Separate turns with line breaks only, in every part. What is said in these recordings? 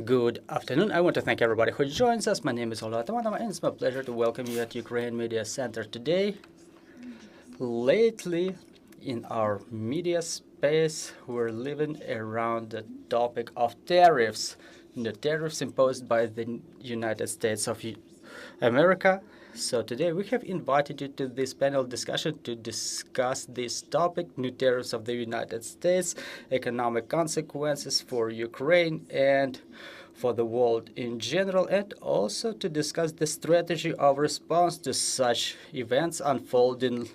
Good afternoon. I want to thank everybody who joins us. My name is Oleksiy, and it's my pleasure to welcome you at Ukraine Media Center today. Lately, in our media space, we're living around the topic of tariffs, the tariffs imposed by the United States of America. So today we have invited you to this panel discussion to discuss this topic, new tariffs of the United States, economic consequences for Ukraine and for the world in general, and also to discuss the strategy of response to such events unfolding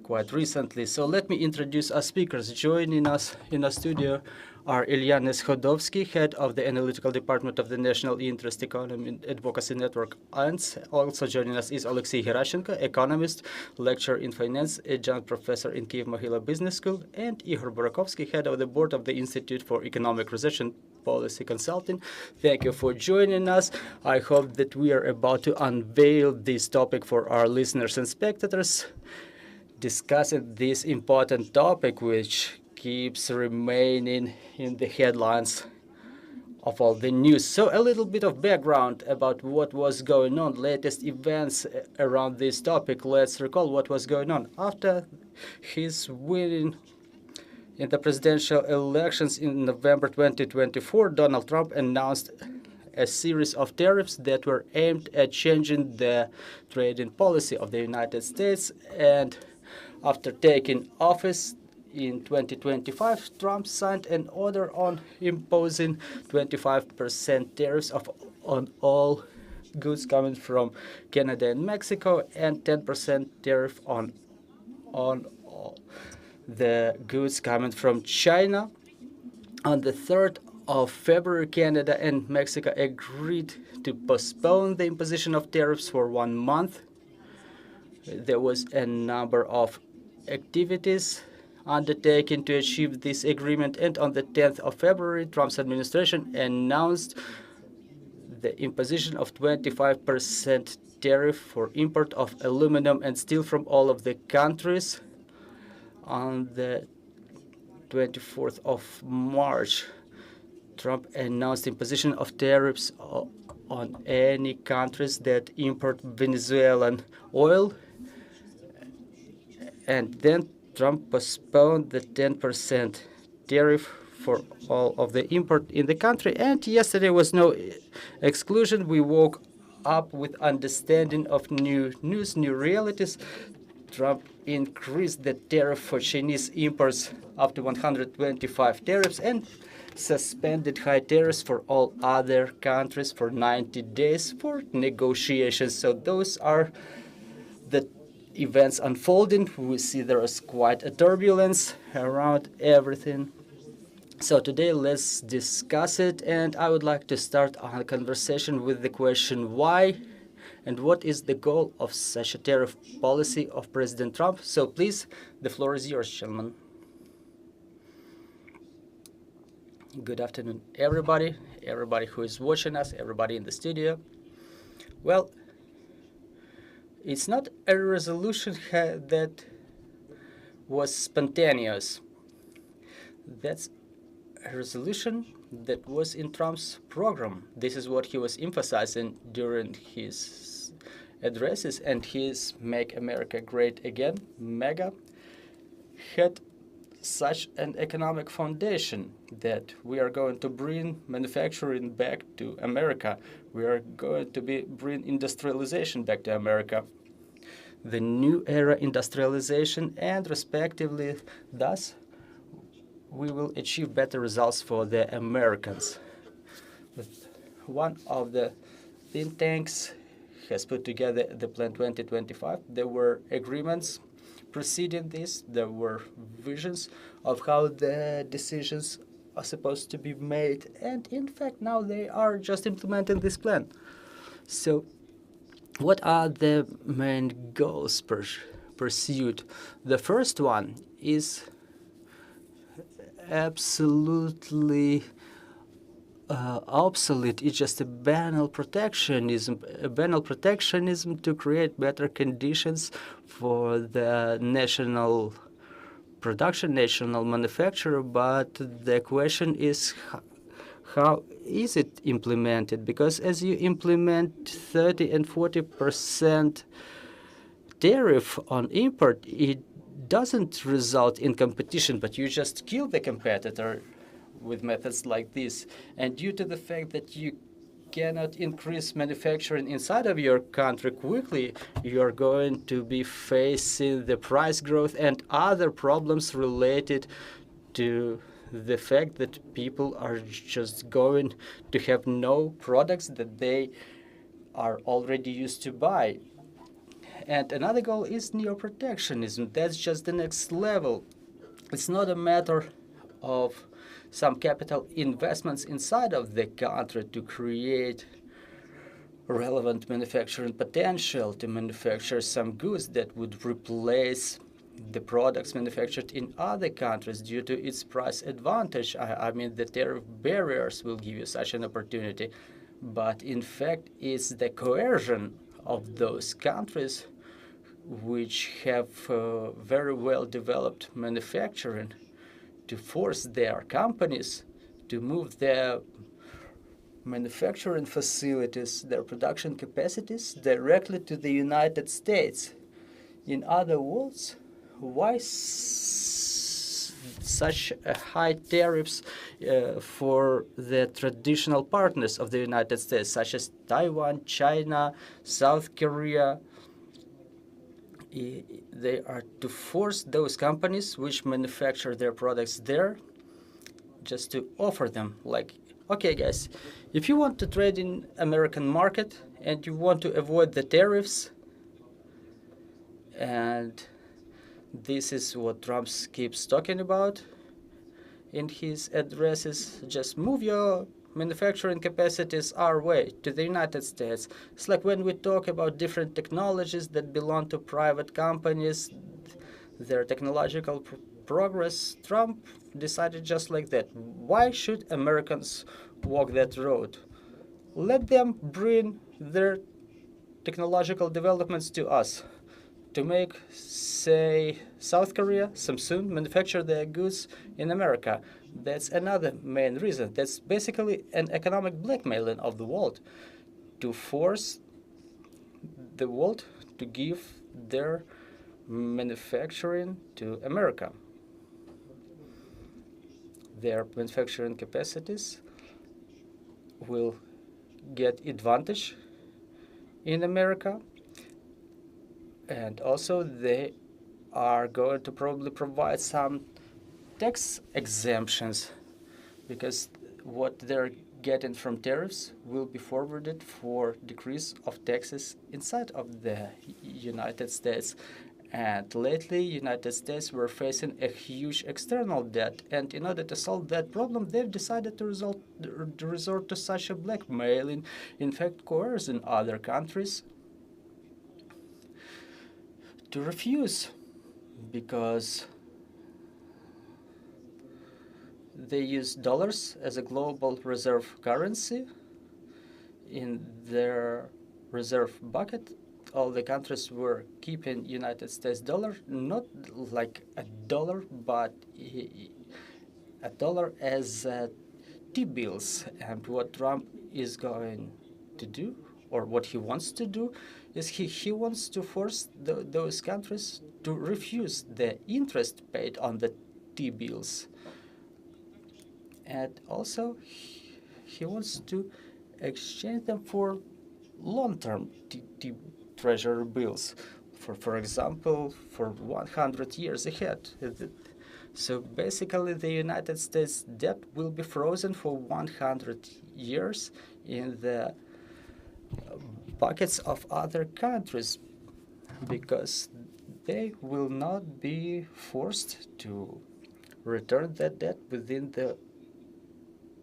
quite recently. So let me introduce our speakers. Joining us in the studio are Illia Neskhodovskyi, head of the Analytical Department of the National Interest Economy and Advocacy Network. And also joining us is Oleksiy Herashchenko, economist, lecturer in finance, adjunct professor in Kyiv-Mohyla Business School, and Igor Burakovsky, head of the board of the Institute for Economic Research and Policy Consulting. Thank you for joining us. I hope that we are about to unveil this topic for our listeners and spectators, discussing this important topic which keeps remaining in the headlines of all the news. So a little bit of background about what was going on, latest events around this topic. Let's recall what was going on. After his winning in the presidential elections in November 2024, Donald Trump announced a series of tariffs that were aimed at changing the trading policy of the United States. And after taking office in 2025, Trump signed an order on imposing 25% tariffs on all goods coming from Canada and Mexico, and 10% tariff on all the goods coming from China. On the 3rd of February, Canada and Mexico agreed to postpone the imposition of tariffs for 1 month. There was a number of activities undertaken to achieve this agreement, and on the 10th of February, Trump's administration announced the imposition of 25% tariff for import of aluminum and steel from all of the countries. On the 24th of March, Trump announced imposition of tariffs on any countries that import Venezuelan oil, and then Trump postponed the 10% tariff for all of the import in the country. And yesterday was no exclusion. We woke up with understanding of new news, new realities. Trump increased the tariff for Chinese imports up to 125 tariffs and suspended high tariffs for all other countries for 90 days for negotiations. So those are the events unfolding. We see there is quite a turbulence around everything. So today let's discuss it, and I would like to start our conversation with the question why and what is the goal of such a tariff policy of President Trump. So please, the floor is yours, gentlemen. Good afternoon, everybody who is watching us, everybody in the studio. Well, it's not a resolution that was spontaneous. That's a resolution that was in Trump's program. This is what he was emphasizing during his addresses, and his Make America Great Again, MEGA, had such an economic foundation that we are going to bring manufacturing back to America. We are going to bring industrialization back to America. The new era industrialization, and respectively, thus, we will achieve better results for the Americans. One of the think tanks has put together the Plan 2025. There were agreements preceding this. There were visions of how the decisions are supposed to be made. And in fact, now they are just implementing this plan. So what are the main goals pursued? The first one is absolutely obsolete. It's just a banal protectionism to create better conditions for the national production, national manufacture. But the question is how is it implemented? Because as you implement 30 and 40% tariff on import, it doesn't result in competition, but you just kill the competitor with methods like this. And due to the fact that you cannot increase manufacturing inside of your country quickly, you're going to be facing the price growth and other problems related to the fact that people are just going to have no products that they are already used to buy. And another goal is neo-protectionism. That's just the next level. It's not a matter of some capital investments inside of the country to create relevant manufacturing potential, to manufacture some goods that would replace the products manufactured in other countries due to its price advantage. I mean, the tariff barriers will give you such an opportunity. But in fact, it's the coercion of those countries which have very well developed manufacturing to force their companies to move their manufacturing facilities, their production capacities directly to the United States. In other words, why such high tariffs for the traditional partners of the United States, such as Taiwan, China, South Korea? They are to force those companies which manufacture their products there just to offer them, like, okay, guys, if you want to trade in American market and you want to avoid the tariffs, and this is what Trump keeps talking about in his addresses, just move your manufacturing capacities our way to the United States. It's like when we talk about different technologies that belong to private companies, their technological progress, Trump decided just like that. Why should Americans walk that road? Let them bring their technological developments to us. To make, say, South Korea, Samsung, manufacture their goods in America. That's another main reason. That's basically an economic blackmailing of the world to force the world to give their manufacturing to America. Their manufacturing capacities will get advantage in America, and also they are going to probably provide some tax exemptions, because what they're getting from tariffs will be forwarded for decrease of taxes inside of the United States. And lately, United States were facing a huge external debt, and in order to solve that problem, they've decided to resort to such a blackmailing, in fact, coercing other countries to refuse, because they use dollars as a global reserve currency in their reserve bucket. All the countries were keeping United States dollar, not like a dollar, but a dollar as T-bills. And what Trump is going to do, or what he wants to do, is he wants to force those countries to refuse the interest paid on the T-bills. And also, he wants to exchange them for long-term treasury bills, for example, for 100 years ahead. So basically, the United States debt will be frozen for 100 years in the buckets of other countries, because they will not be forced to return that debt within the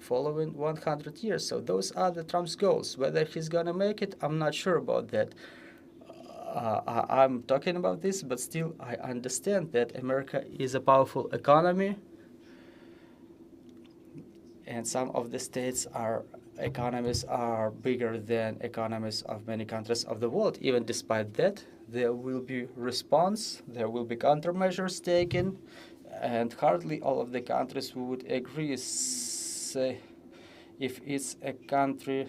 following 100 years. So those are the Trump's goals. Whether he's going to make it, I'm not sure about that. I'm talking about this, but still I understand that America is a powerful economy, and some of the states' economies are bigger than economies of many countries of the world. Even despite that, there will be response, there will be countermeasures taken, and hardly all of the countries would agree. Say, if it's a country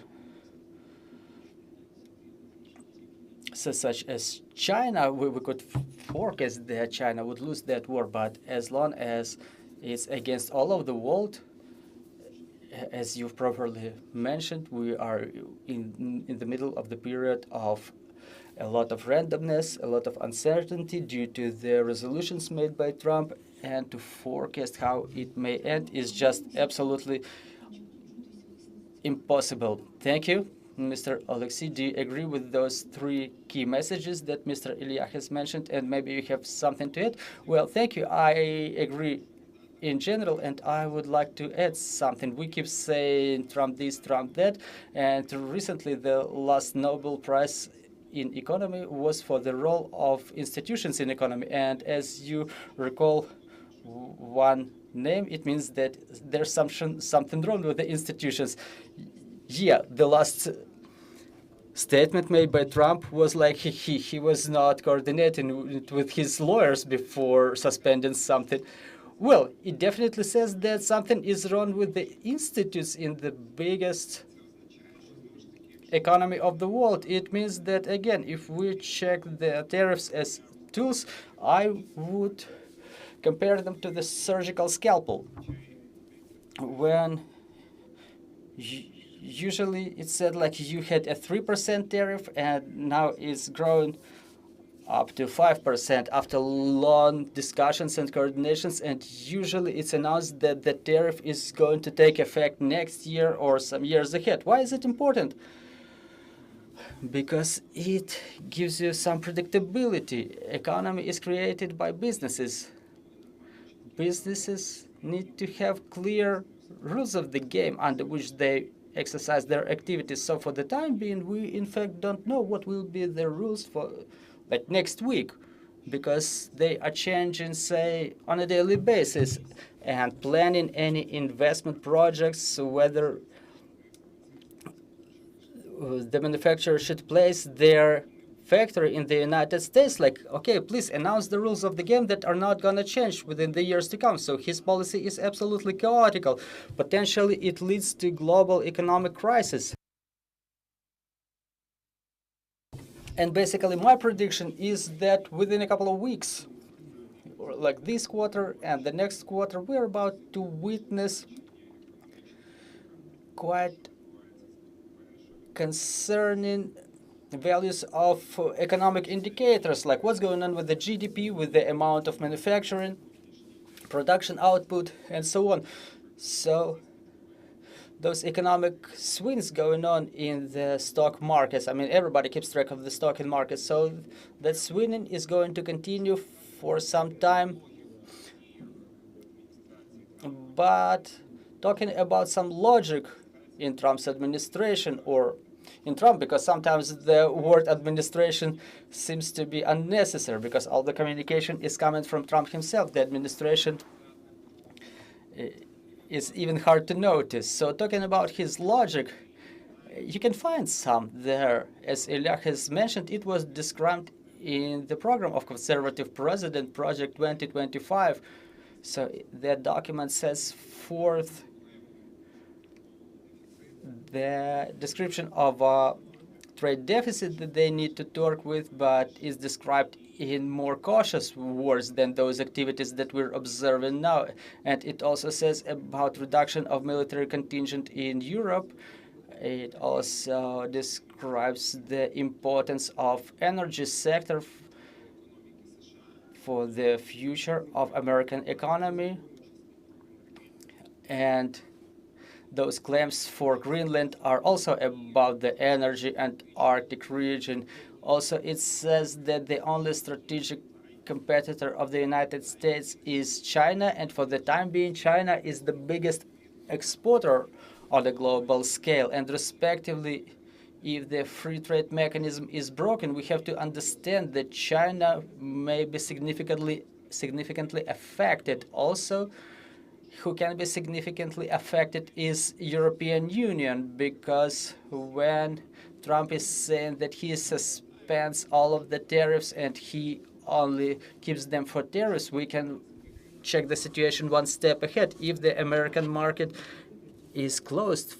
such as China, we could forecast that China would lose that war, but as long as it's against all of the world, as you've properly mentioned, we are in the middle of the period of a lot of randomness, a lot of uncertainty due to the resolutions made by Trump, and to forecast how it may end is just absolutely impossible. Thank you, Mr. Oleksiy. Do you agree with those three key messages that Mr. Illia has mentioned, and maybe you have something to add? Well, thank you. I agree in general, and I would like to add something. We keep saying Trump this, Trump that, and recently the last Nobel Prize in economy was for the role of institutions in economy, and as you recall one name, it means that there's something wrong with the institutions. Yeah, the last statement made by Trump was like he was not coordinating with his lawyers before suspending something. Well, it definitely says that something is wrong with the institutes in the biggest economy of the world. It means that, again, if we check the tariffs as tools, I would compare them to the surgical scalpel. When usually it's said like you had a 3% tariff and now it's grown up to 5% after long discussions and coordinations, and usually it's announced that the tariff is going to take effect next year or some years ahead. Why is it important? Because it gives you some predictability. Economy is created by businesses. Businesses need to have clear rules of the game under which they exercise their activities. So for the time being, we in fact don't know what will be the rules for like next week, because they are changing, say, on a daily basis, and planning any investment projects, whether the manufacturer should place their factory in the United States, like, okay, please announce the rules of the game that are not going to change within the years to come. So his policy is absolutely chaotic. Potentially, it leads to global economic crisis. And basically, my prediction is that within a couple of weeks, like this quarter and the next quarter, we're about to witness quite concerning values of economic indicators, like what's going on with the GDP, with the amount of manufacturing, production output, and so on. So those economic swings going on in the stock markets, I mean, everybody keeps track of the stock market, so that swinging is going to continue for some time. But talking about some logic in Trump's administration, or in Trump, because sometimes the word administration seems to be unnecessary because all the communication is coming from Trump himself. The administration is even hard to notice. So talking about his logic, you can find some there. As Illia has mentioned, it was described in the program of Conservative President Project 2025. So that document sets forth the description of a trade deficit that they need to work with, but is described in more cautious words than those activities that we're observing now. And it also says about reduction of military contingent in Europe. It also describes the importance of energy sector for the future of American economy. And those claims for Greenland are also about the energy and Arctic region. Also, it says that the only strategic competitor of the United States is China, and for the time being, China is the biggest exporter on a global scale. And respectively, if the free trade mechanism is broken, we have to understand that China may be significantly affected. Also, who can be significantly affected is European Union, because when Trump is saying that he suspends all of the tariffs and he only keeps them for tariffs, we can check the situation one step ahead. If the American market is closed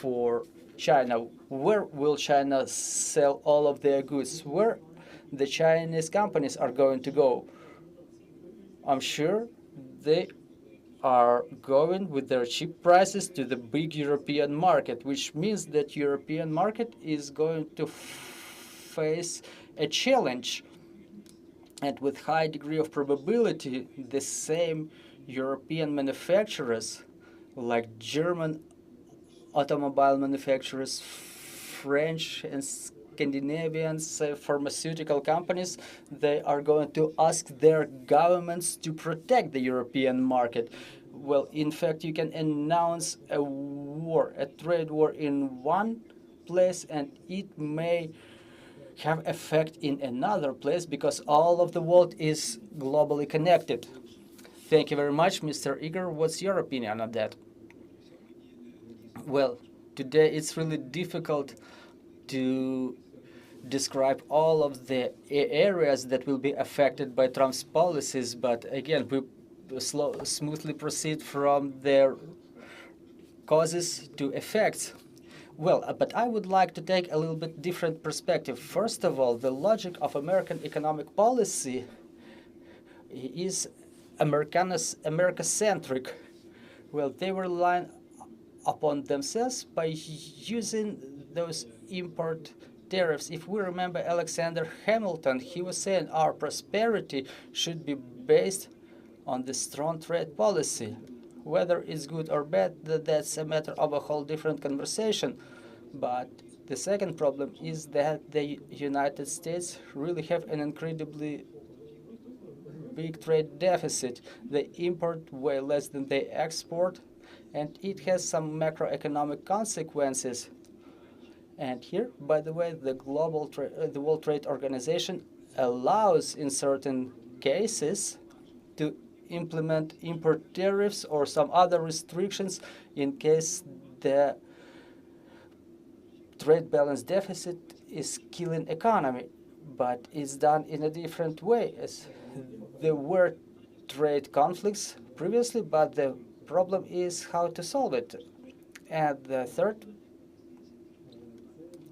for China. Where will China sell all of their goods? Where the Chinese companies are going to go? I'm sure they are going with their cheap prices to the big European market, which means that European market is going to face a challenge. And with high degree of probability, the same European manufacturers, like German automobile manufacturers, French and Scandinavian pharmaceutical companies, they are going to ask their governments to protect the European market. Well, in fact, you can announce a war, a trade war in one place, and it may have effect in another place because all of the world is globally connected. Thank you very much, Mr. Igor. What's your opinion on that? Well, today it's really difficult to describe all of the areas that will be affected by Trump's policies, but again, we smoothly proceed from their causes to effects. Well, but I would like to take a little bit different perspective. First of all, the logic of American economic policy is America-centric. Well, they were relying upon themselves by using those import tariffs. If we remember Alexander Hamilton, he was saying our prosperity should be based on the strong trade policy. Whether it's good or bad, that's a matter of a whole different conversation. But the second problem is that the United States really have an incredibly big trade deficit. They import way less than they export, and it has some macroeconomic consequences. And here, by the way, the World Trade Organization allows in certain cases to implement import tariffs or some other restrictions in case the trade balance deficit is killing economy. But it's done in a different way. As there were trade conflicts previously, but the problem is how to solve it. And the third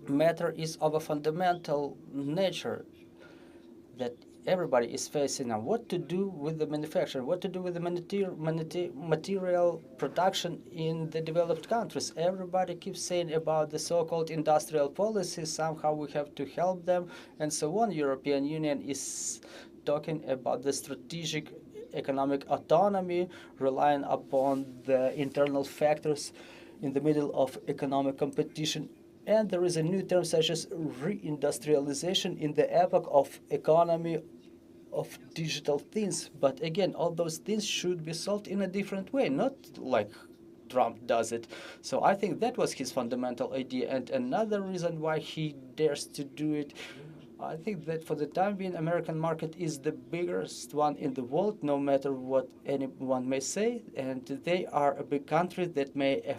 matter is of a fundamental nature that everybody is facing now. What to do with the manufacturing, what to do with the material production in the developed countries. Everybody keeps saying about the so-called industrial policy, somehow we have to help them, and so on. European Union is talking about the strategic economic autonomy, relying upon the internal factors in the middle of economic competition. And there is a new term such as reindustrialization in the epoch of economy of digital things. But again, all those things should be solved in a different way, not like Trump does it. So I think that was his fundamental idea. And another reason why he dares to do it, I think that for the time being, American market is the biggest one in the world, no matter what anyone may say. And they are a big country that may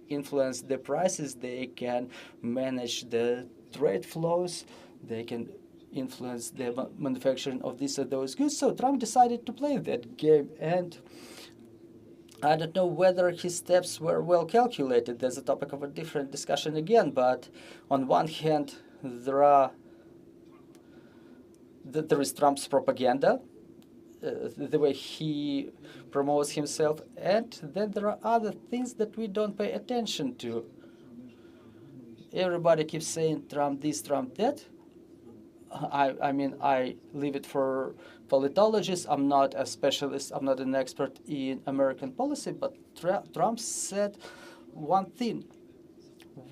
influence the prices. They can manage the trade flows. They can influence the manufacturing of this or those goods. So Trump decided to play that game, and I don't know whether his steps were well calculated. That's a topic of a different discussion again. But on one hand, there is Trump's propaganda, the way he promotes himself, and then there are other things that we don't pay attention to. Everybody keeps saying Trump this, Trump that. I mean, I leave it for politologists. I'm not a specialist. I'm not an expert in American policy, but Trump said one thing.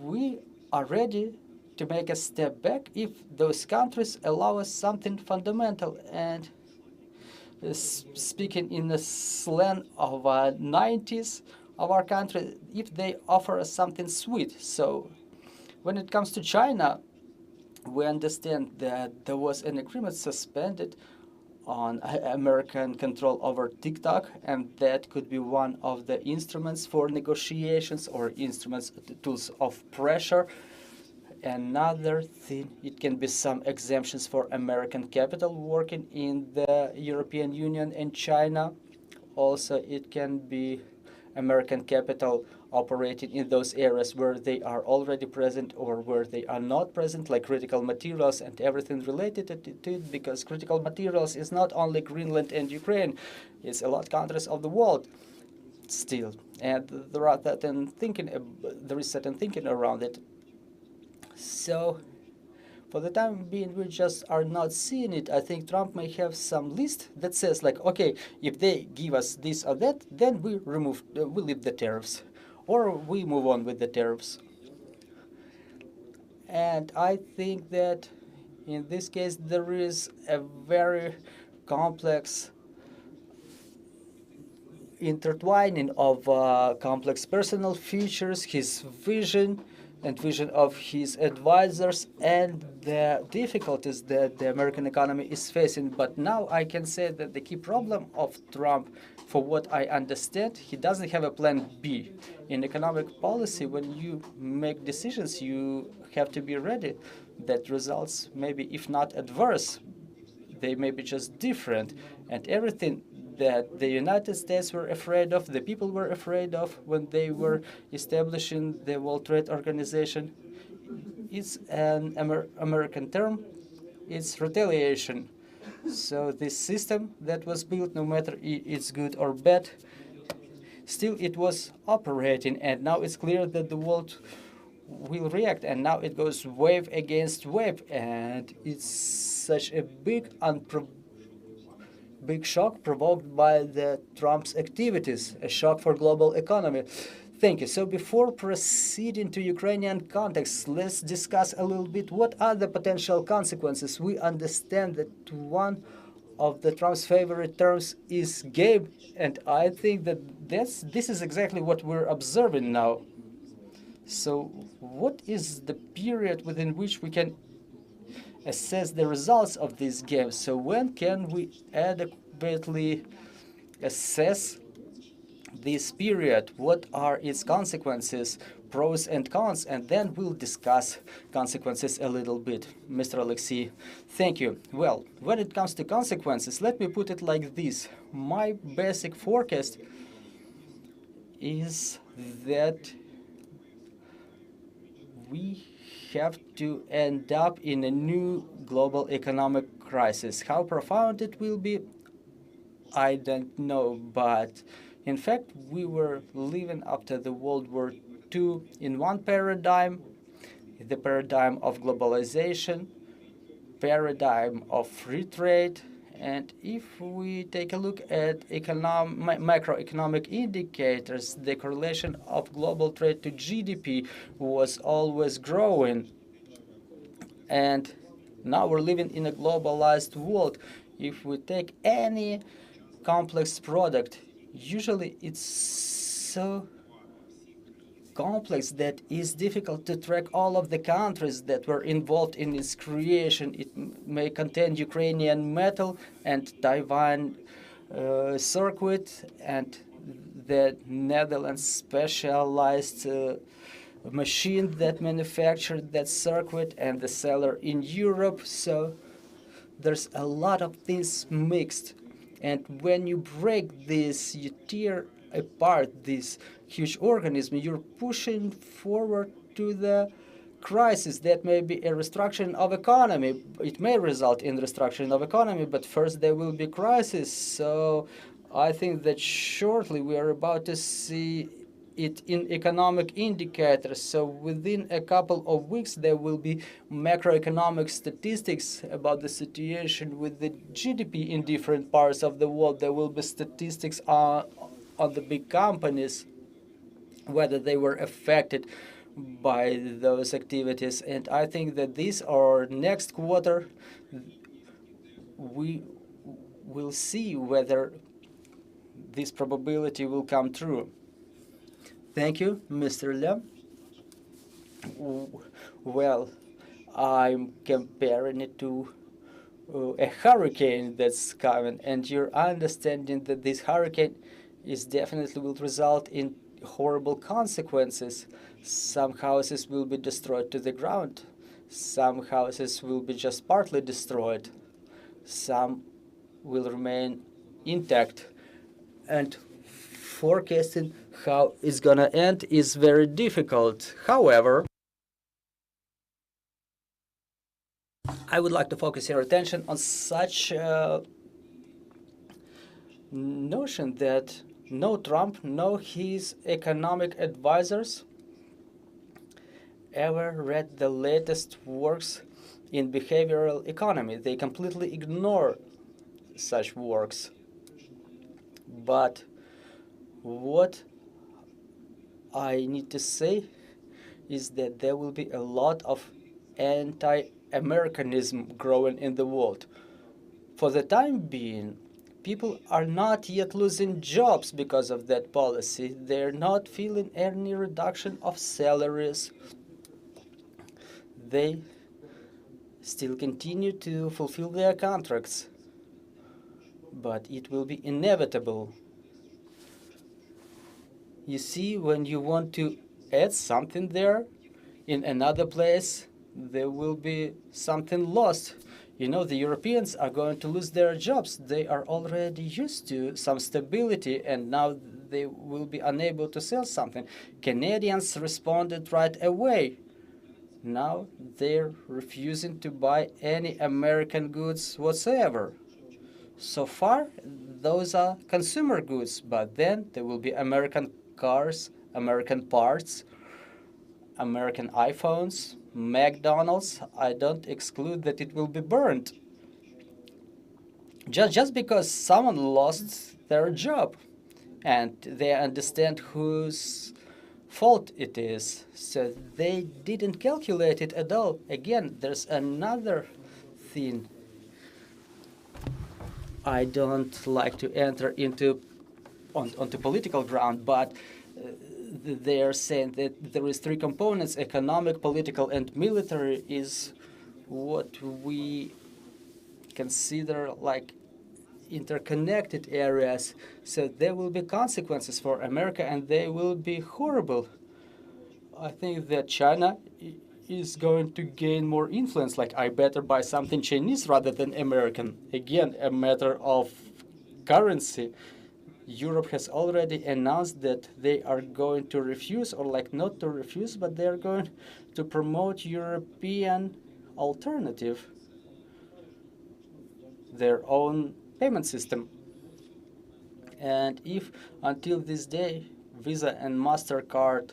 We are ready to make a step back if those countries allow us something fundamental. And speaking in the slang of 90s of our country, if they offer us something sweet. So when it comes to China, we understand that there was an agreement suspended on American control over TikTok, and that could be one of the instruments for negotiations or instruments, tools of pressure. Another thing, it can be some exemptions for American capital working in the European Union and China. Also, it can be American capital operating in those areas where they are already present or where they are not present, like critical materials and everything related to it, because critical materials is not only Greenland and Ukraine, it's a lot of countries of the world still, and there is certain thinking around it. So for the time being, we just are not seeing it. I think Trump may have some list that says like, okay, if they give us this or that, then we leave the tariffs, or we move on with the tariffs. And I think that in this case there is a very complex intertwining of complex personal features, his vision and vision of his advisors, and the difficulties that the American economy is facing. But now I can say that the key problem of Trump, for what I understand, he doesn't have a plan B. In economic policy, when you make decisions, you have to be ready that results maybe, if not adverse, they may be just different. And everything that the United States were afraid of, the people were afraid of when they were establishing the World Trade Organization, it's an American term, it's retaliation. So this system that was built, no matter it's good or bad, still it was operating, and now it's clear that the world will react, and now it goes wave against wave, and it's such a big shock provoked by the Trump's activities, a shock for global economy. Thank you. So before proceeding to Ukrainian context, let's discuss a little bit what are the potential consequences. We understand that one of the Trump's favorite terms is game, and I think that this is exactly what we're observing now. So what is the period within which we can assess the results of these games? So when can we adequately assess this period? What are its consequences, pros and cons? And then we'll discuss consequences a little bit. Mr. Oleksiy, thank you. Well, when it comes to consequences, let me put it like this. My basic forecast is that we have to end up in a new global economic crisis. How profound it will be, I don't know, but in fact, we were living after the World War II in one paradigm, the paradigm of globalization, paradigm of free trade, and if we take a look at macroeconomic indicators, the correlation of global trade to GDP was always growing. And now we're living in a globalized world. If we take any complex product, usually it's so complex that it's difficult to track all of the countries that were involved in its creation. It may contain Ukrainian metal and Taiwan circuit, and the Netherlands specialized machine that manufactured that circuit, and the seller in Europe. So there's a lot of things mixed. And when you break this, you tear apart this huge organism, you're pushing forward to the crisis that may be a restructuring of economy. It may result in restructuring of economy, but first there will be crisis. So I think that shortly we are about to see it in economic indicators. So within a couple of weeks there will be macroeconomic statistics about the situation with the GDP in different parts of the world. There will be statistics on the big companies, whether they were affected by those activities. And I think that this or next quarter, we will see whether this probability will come true. Thank you, Mr. Illia. Well, I'm comparing it to a hurricane that's coming, and you're understanding that this hurricane is definitely will result in horrible consequences. Some houses will be destroyed to the ground. Some houses will be just partly destroyed. Some will remain intact. And forecasting how it's going to end is very difficult. However, I would like to focus your attention on such notion that no Trump, no his economic advisors ever read the latest works in behavioral economy. They completely ignore such works. But what I need to say is that there will be a lot of anti-Americanism growing in the world. For the time being, people are not yet losing jobs because of that policy. They're not feeling any reduction of salaries. They still continue to fulfill their contracts. But it will be inevitable. You see, when you want to add something there, in another place, there will be something lost. You know, the Europeans are going to lose their jobs. They are already used to some stability, and now they will be unable to sell something. Canadians responded right away. Now they're refusing to buy any American goods whatsoever. So far, those are consumer goods, but then there will be American cars, American parts, American iPhones, McDonald's. I don't exclude that it will be burned. Just because someone lost their job and they understand whose fault it is. So they didn't calculate it at all. Again, there's another thing. I don't like to enter onto political ground, but they are saying that there is three components: economic, political, and military is what we consider like interconnected areas. So there will be consequences for America, and they will be horrible. I think that China is going to gain more influence. Like, I better buy something Chinese rather than American. Again, a matter of currency. Europe has already announced that they are going to refuse, or like not to refuse, but they are going to promote European alternative, their own payment system. And if until this day Visa and MasterCard,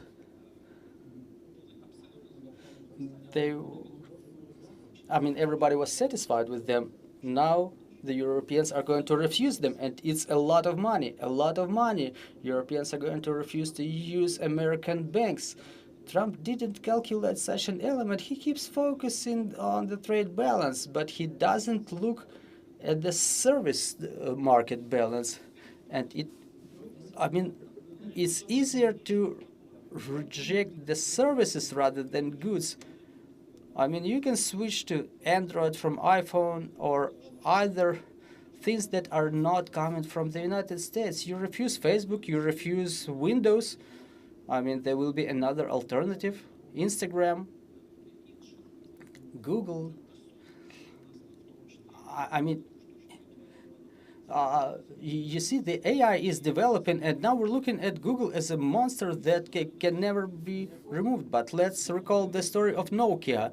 everybody was satisfied with them, now the Europeans are going to refuse them, and it's a lot of money, a lot of money. Europeans are going to refuse to use American banks. Trump didn't calculate such an element. He keeps focusing on the trade balance, but he doesn't look at the service market balance. And it's easier to reject the services rather than goods. You can switch to Android from iPhone or other things that are not coming from the United States. You refuse Facebook, you refuse Windows. There will be another alternative: Instagram, Google. You see, the AI is developing, and now we're looking at Google as a monster that can never be removed. But let's recall the story of Nokia.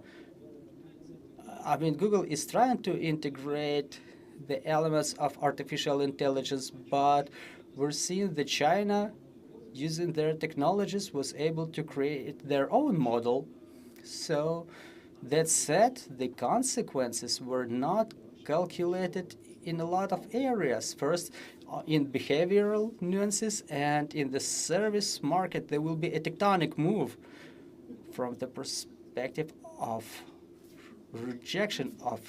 Google is trying to integrate the elements of artificial intelligence, but we're seeing that China, using their technologies, was able to create their own model. So that said, the consequences were not calculated in a lot of areas. First, in behavioral nuances, and in the service market, there will be a tectonic move from the perspective of rejection of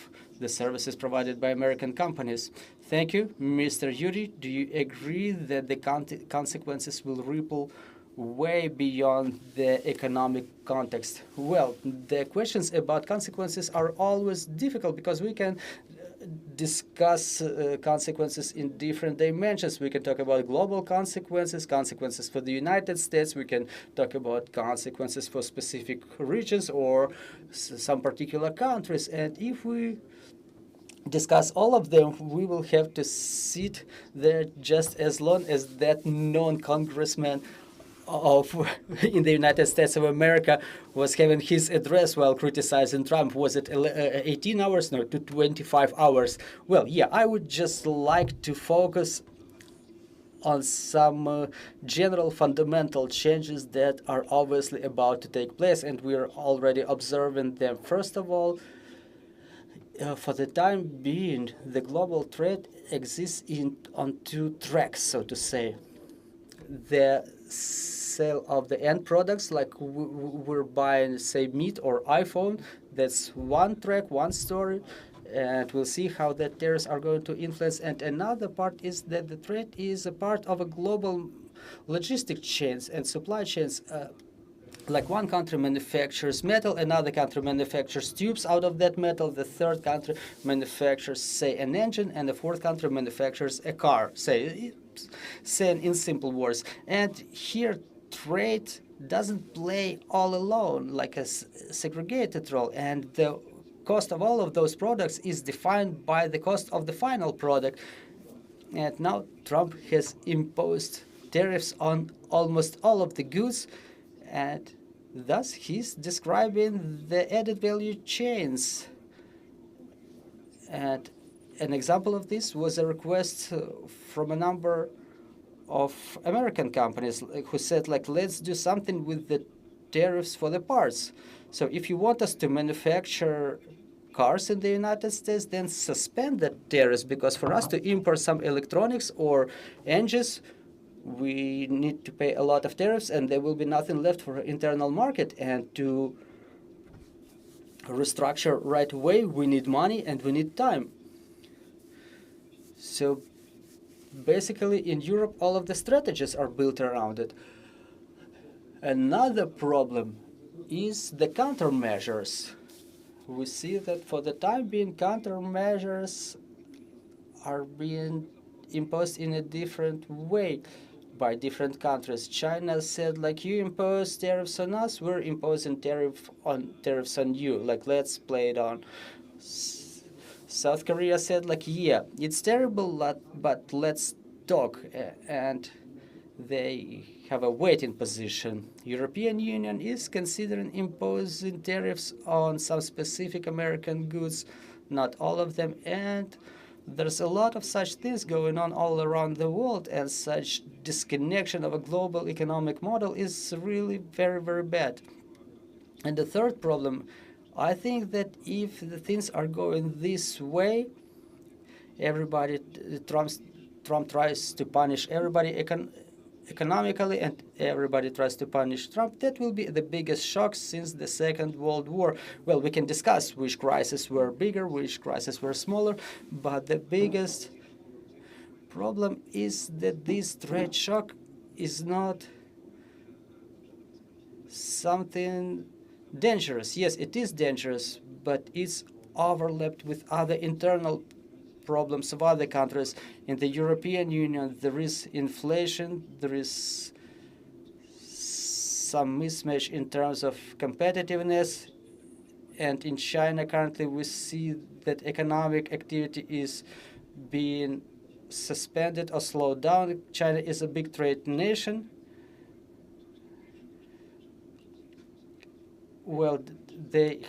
the services provided by American companies. Thank you. Mr. Yuri, do you agree that the consequences will ripple way beyond the economic context? Well, the questions about consequences are always difficult because we can discuss consequences in different dimensions. We can talk about global consequences, consequences for the United States. We can talk about consequences for specific regions or some particular countries. And if we discuss all of them, we will have to sit there just as long as that non-congressman of in the United States of America was having his address while criticizing Trump. Was it 18 hours? No, to 25 hours. Well, yeah, I would just like to focus on some general fundamental changes that are obviously about to take place, and we are already observing them. First of all, for the time being, the global trade exists on two tracks, so to say. The sale of the end products, like we're buying, say, meat or iPhone, that's one track, one story, and we'll see how the tariffs are going to influence. And another part is that the trade is a part of a global logistic chains and supply chains. Like one country manufactures metal, another country manufactures tubes out of that metal, the third country manufactures, say, an engine, and the fourth country manufactures a car, saying in simple words. And here, trade doesn't play all alone like a segregated role, and the cost of all of those products is defined by the cost of the final product. And now Trump has imposed tariffs on almost all of the goods, and thus he's describing the added value chains. And an example of this was a request from a number of American companies who said, like, let's do something with the tariffs for the parts. So if you want us to manufacture cars in the United States, then suspend the tariffs, because for us to import some electronics or engines, we need to pay a lot of tariffs, and there will be nothing left for internal market. And to restructure right away, we need money and we need time. So basically, in Europe, all of the strategies are built around it. Another problem is the countermeasures. We see that for the time being, countermeasures are being imposed in a different way by different countries. China said, like, you impose tariffs on us, we're imposing tariffs on you. Like, let's play it on. South Korea said, like, yeah, it's terrible, but let's talk. And they have a waiting position. European Union is considering imposing tariffs on some specific American goods, not all of them, and there's a lot of such things going on all around the world, and such disconnection of a global economic model is really very, very bad. And the third problem, I think that if the things are going this way, everybody, Trump tries to punish everybody economically, and everybody tries to punish Trump. That will be the biggest shock since the Second World War. Well, we can discuss which crises were bigger, which crises were smaller, but the biggest problem is that this trade shock is not something dangerous. Yes, it is dangerous, but it's overlapped with other internal problems of other countries. In the European Union, there is inflation, there is some mismatch in terms of competitiveness, and in China currently we see that economic activity is being suspended or slowed down. China is a big trade nation. Well, they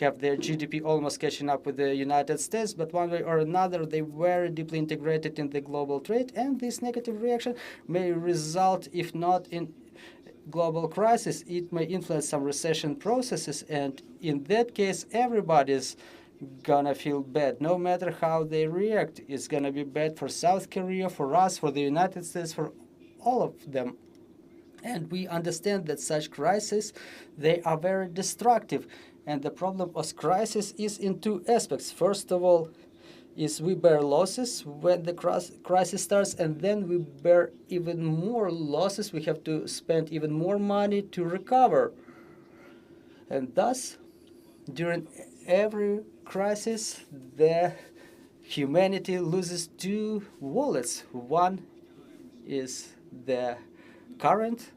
have their GDP almost catching up with the United States, but one way or another, they were deeply integrated in the global trade, and this negative reaction may result, if not in global crisis, it may influence some recession processes, and in that case, everybody's gonna feel bad. No matter how they react, it's gonna be bad for South Korea, for us, for the United States, for all of them. And we understand that such crises, they are very destructive. And the problem of crisis is in two aspects. First of all, is we bear losses when the crisis starts, and then we bear even more losses. We have to spend even more money to recover. And thus, during every crisis, the humanity loses two wallets. One is the current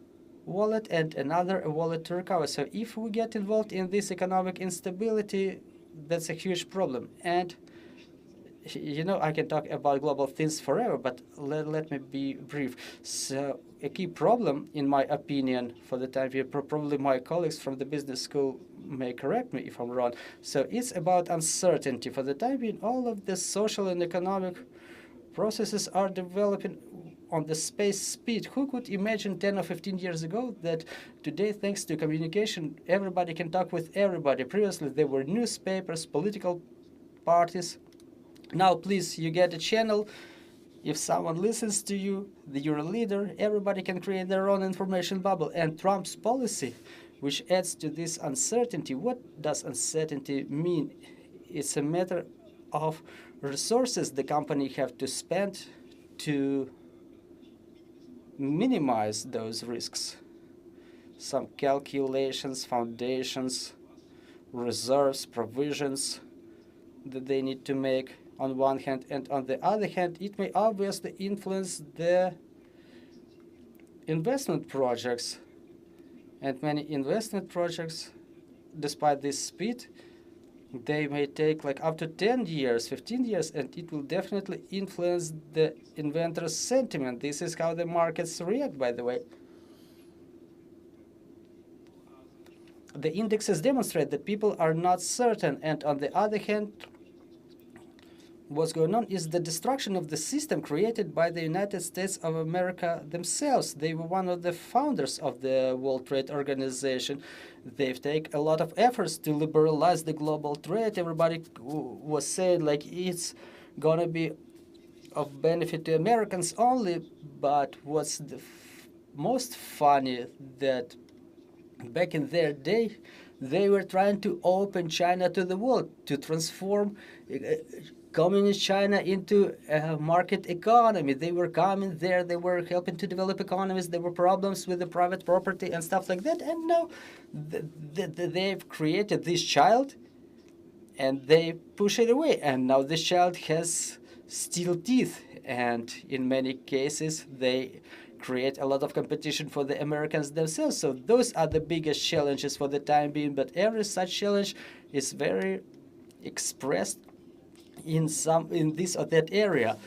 wallet, and another a wallet to recover. So if we get involved in this economic instability, that's a huge problem. And I can talk about global things forever, but let me be brief. So a key problem, in my opinion, for the time being, probably my colleagues from the business school may correct me if I'm wrong. So it's about uncertainty. For the time being, all of the social and economic processes are developing on the space speed. Who could imagine 10 or 15 years ago that today, thanks to communication, everybody can talk with everybody? Previously, there were newspapers, political parties. Now, please, you get a channel. If someone listens to you, you're a leader, everybody can create their own information bubble. And Trump's policy, which adds to this uncertainty. What does uncertainty mean? It's a matter of resources the company have to spend to minimize those risks. Some calculations, foundations, reserves, provisions that they need to make on one hand, and on the other hand, it may obviously influence the investment projects. And many investment projects, despite this speed, they may take like up to 10 years, 15 years, and it will definitely influence the inventor's sentiment. This is how the markets react, by the way. The indexes demonstrate that people are not certain, and on the other hand, what's going on is the destruction of the system created by the United States of America themselves. They were one of the founders of the World Trade Organization. They've taken a lot of efforts to liberalize the global trade. Everybody was saying like it's gonna be of benefit to Americans only, but what's the most funny that back in their day, they were trying to open China to the world, to transform Communist China into a market economy. They were coming there, they were helping to develop economies, there were problems with the private property and stuff like that. And now they've created this child and they push it away. And now this child has steel teeth. And in many cases, they create a lot of competition for the Americans themselves. So those are the biggest challenges for the time being. But every such challenge is very expressed in this or that area.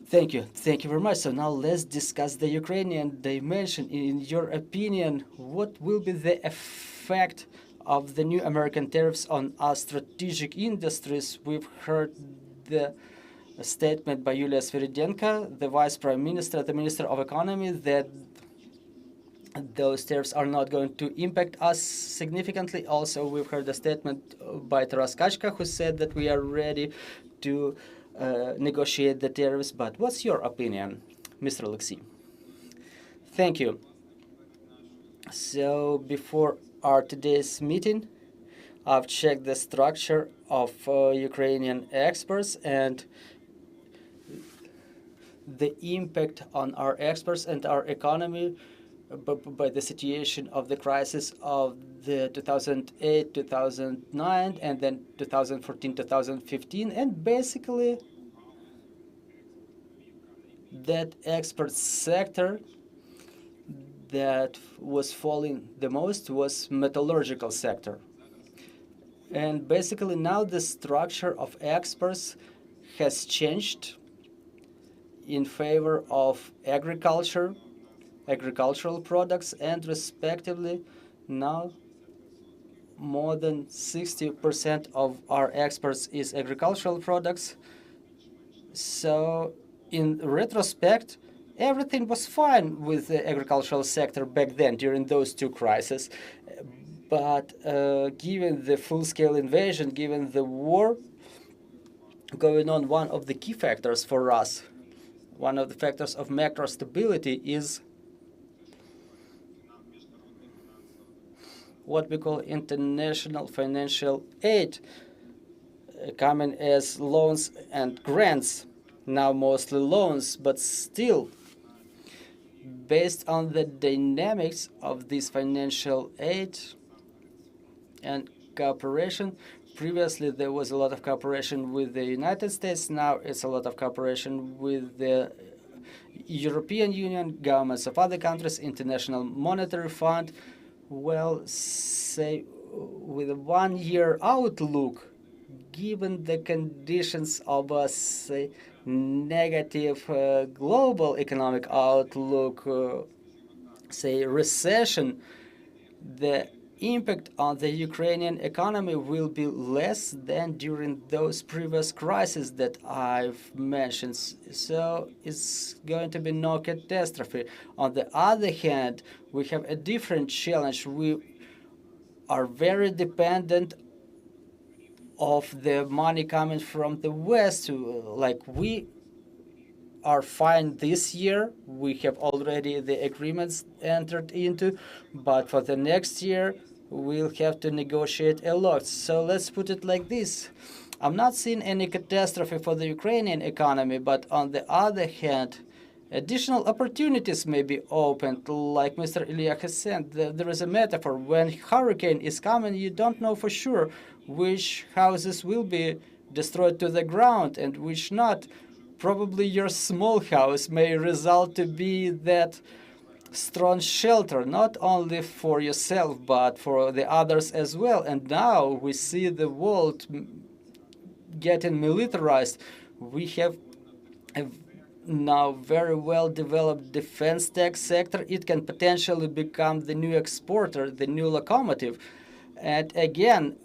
Thank you very much. So now let's discuss the Ukrainian dimension. In your opinion, what will be the effect of the new American tariffs on our strategic industries? We've heard the statement by Yulia Sviridenko, the Vice Prime Minister, the Minister of Economy, that those tariffs are not going to impact us significantly. Also, we've heard a statement by Herashchenko, who said that we are ready to negotiate the tariffs. But what's your opinion, Mr. Oleksiy? Thank you. So before our today's meeting, I've checked the structure of Ukrainian exports and the impact on our exports and our economy by the situation of the crisis of the 2008, 2009, and then 2014, 2015, and basically that export sector that was falling the most was metallurgical sector. And basically now the structure of exports has changed in favor of agricultural products, and respectively now more than 60% of our exports is agricultural products. So in retrospect, everything was fine with the agricultural sector back then during those two crises. But given the full-scale invasion, given the war going on, one of the key factors for us, one of the factors of macro stability is what we call international financial aid, coming as loans and grants, now mostly loans, but still, based on the dynamics of this financial aid and cooperation. Previously, there was a lot of cooperation with the United States. Now it's a lot of cooperation with the European Union, governments of other countries, International Monetary Fund. Well, say with a one-year outlook, given the conditions of a, say, negative global economic outlook, say recession, the impact on the Ukrainian economy will be less than during those previous crises that I've mentioned. So it's going to be no catastrophe. On the other hand, we have a different challenge. We are very dependent of the money coming from the West. Like we are fine this year. We have already the agreements entered into, but for the next year, we'll have to negotiate a lot. So let's put it like this. I'm not seeing any catastrophe for the Ukrainian economy, but on the other hand, additional opportunities may be opened, like Mr. Illia has said. There is a metaphor. When hurricane is coming, you don't know for sure which houses will be destroyed to the ground and which not. Probably your small house may result to be that strong shelter, not only for yourself, but for the others as well. And now we see the world getting militarized. We have a now very well developed defense tech sector. It can potentially become the new exporter, the new locomotive. And again,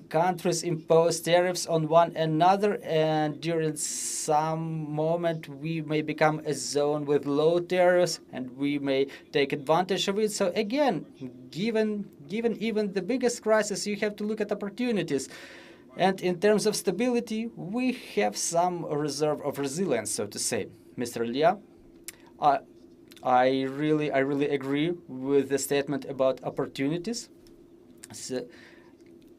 countries impose tariffs on one another, and during some moment we may become a zone with low tariffs, and we may take advantage of it. So again, given even the biggest crisis, you have to look at opportunities. And in terms of stability, we have some reserve of resilience, so to say. Mr. Illia, I really agree with the statement about opportunities. So,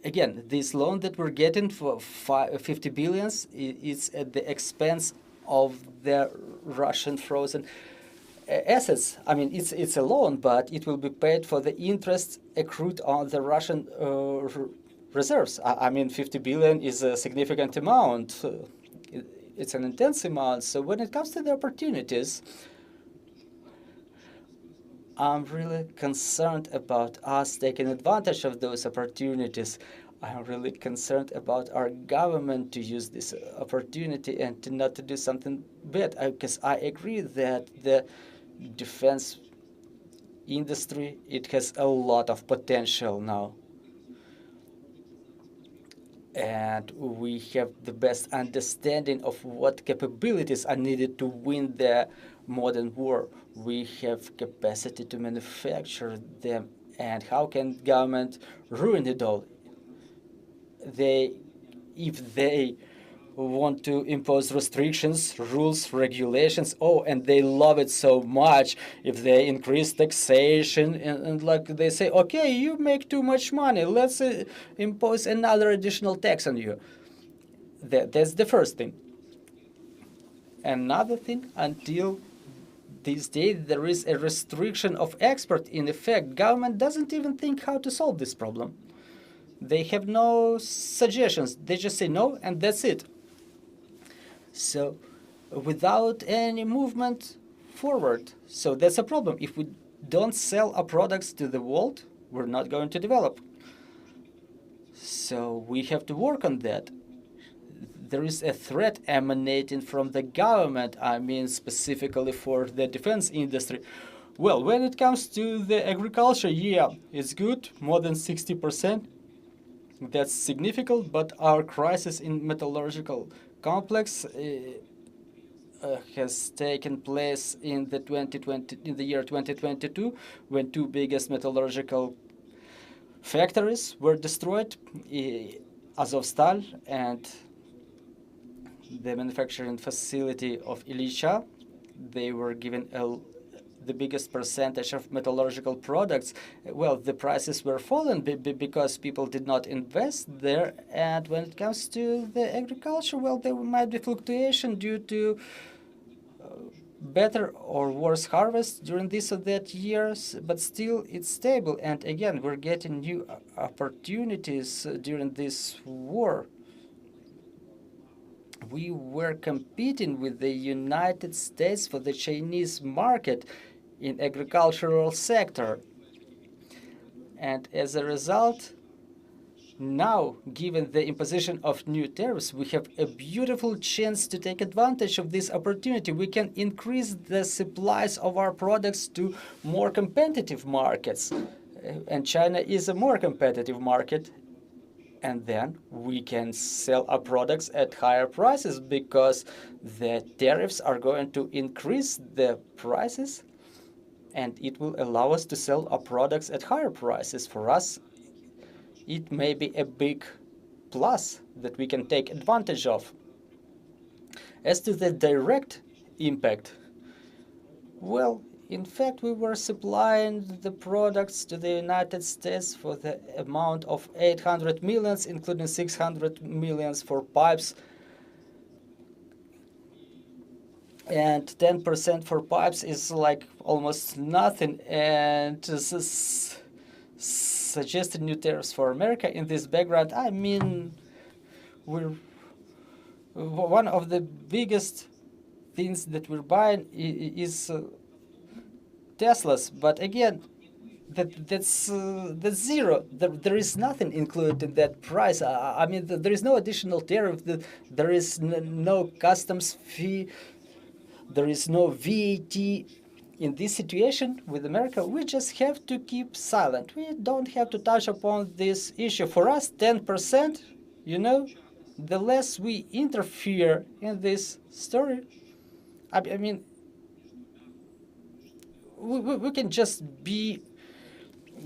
again, this loan that we're getting for 50 billions is at the expense of the Russian frozen assets. I mean, it's a loan, but it will be paid for the interest accrued on the Russian reserves. I mean, 50 billion is a significant amount. It's an intense amount. So when it comes to the opportunities, I'm really concerned about us taking advantage of those opportunities. I'm really concerned about our government to use this opportunity and to not to do something bad. Because I agree that the defense industry, it has a lot of potential now. And we have the best understanding of what capabilities are needed to win the modern war. We have capacity to manufacture them. And how can government ruin it all? If they want to impose restrictions, rules, regulations, and they love it so much, if they increase taxation and like they say, okay, you make too much money, let's impose another additional tax on you. That's the first thing. Another thing, until this day, there is a restriction of export in effect. Government doesn't even think how to solve this problem. They have no suggestions. They just say no, and that's it. So without any movement forward. So that's a problem. If we don't sell our products to the world, we're not going to develop. So we have to work on that. There is a threat emanating from the government, I mean specifically for the defense industry. Well, when it comes to the agriculture, yeah, it's good, more than 60%. That's significant, but our crisis in metallurgical complex has taken place in the year 2022, when two biggest metallurgical factories were destroyed, Azovstal and the manufacturing facility of Illia. They were given the biggest percentage of metallurgical products. Well, the prices were fallen because people did not invest there. And when it comes to the agriculture, well, there might be fluctuation due to better or worse harvest during this or that years, but still it's stable. And again, we're getting new opportunities during this war. We were competing with the United States for the Chinese market in agricultural sector. And as a result, Now, given the imposition of new tariffs, we have a beautiful chance to take advantage of this opportunity. We can increase the supplies of our products to more competitive markets. And China is a more competitive market. And then we can sell our products at higher prices because the tariffs are going to increase the prices, and it will allow us to sell our products at higher prices. For us, it may be a big plus that we can take advantage of. As to the direct impact, well, in fact, we were supplying the products to the United States for the amount of 800 millions, including 600 millions for pipes, and 10% for pipes is like almost nothing. And suggested new tariffs for America in this background, I mean, we're one of the biggest things that we're buying is Teslas, but again, that's zero. There is nothing included in that price. I mean, there is no additional tariff. There is no customs fee. There is no VAT. In this situation with America, we just have to keep silent. We don't have to touch upon this issue. For us, 10%, you know, the less we interfere in this story, I mean, we can just be,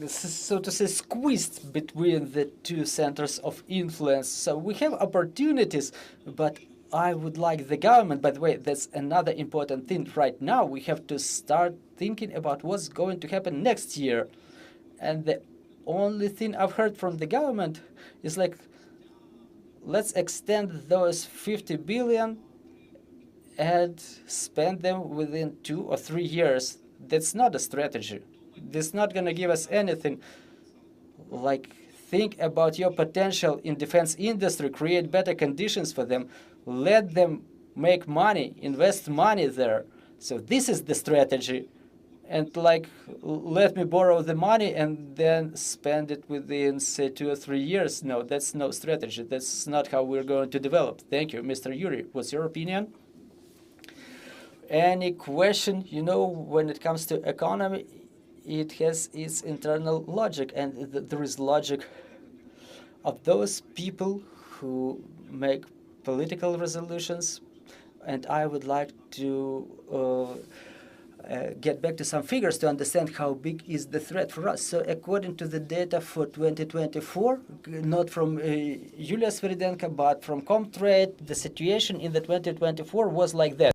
so to say, squeezed between the two centers of influence. So we have opportunities, but I would like the government, by the way, that's another important thing. Right now, we have to start thinking about what's going to happen next year. And the only thing I've heard from the government is like, let's extend those 50 billion and spend them within 2 or 3 years. That's not a strategy. That's not going to give us anything. Like, think about your potential in defense industry, create better conditions for them, let them make money, invest money there. So this is the strategy. And like, let me borrow the money and then spend it within, say, 2 or 3 years. No, that's no strategy. That's not how we're going to develop. Thank you. Mr. Yuri, what's your opinion? Any question? You know, when it comes to economy, it has its internal logic, and there is logic of those people who make political resolutions. And I would like to get back to some figures to understand how big is the threat for us. So according to the data for 2024, not from Yulia Sviridenko, but from Comtrade, the situation in the 2024 was like that.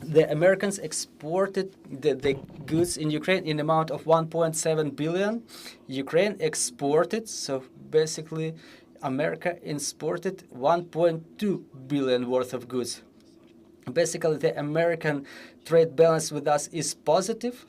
The Americans exported the goods in Ukraine in amount of 1.7 billion. Ukraine exported, so basically America exported 1.2 billion worth of goods. Basically, the American trade balance with us is positive,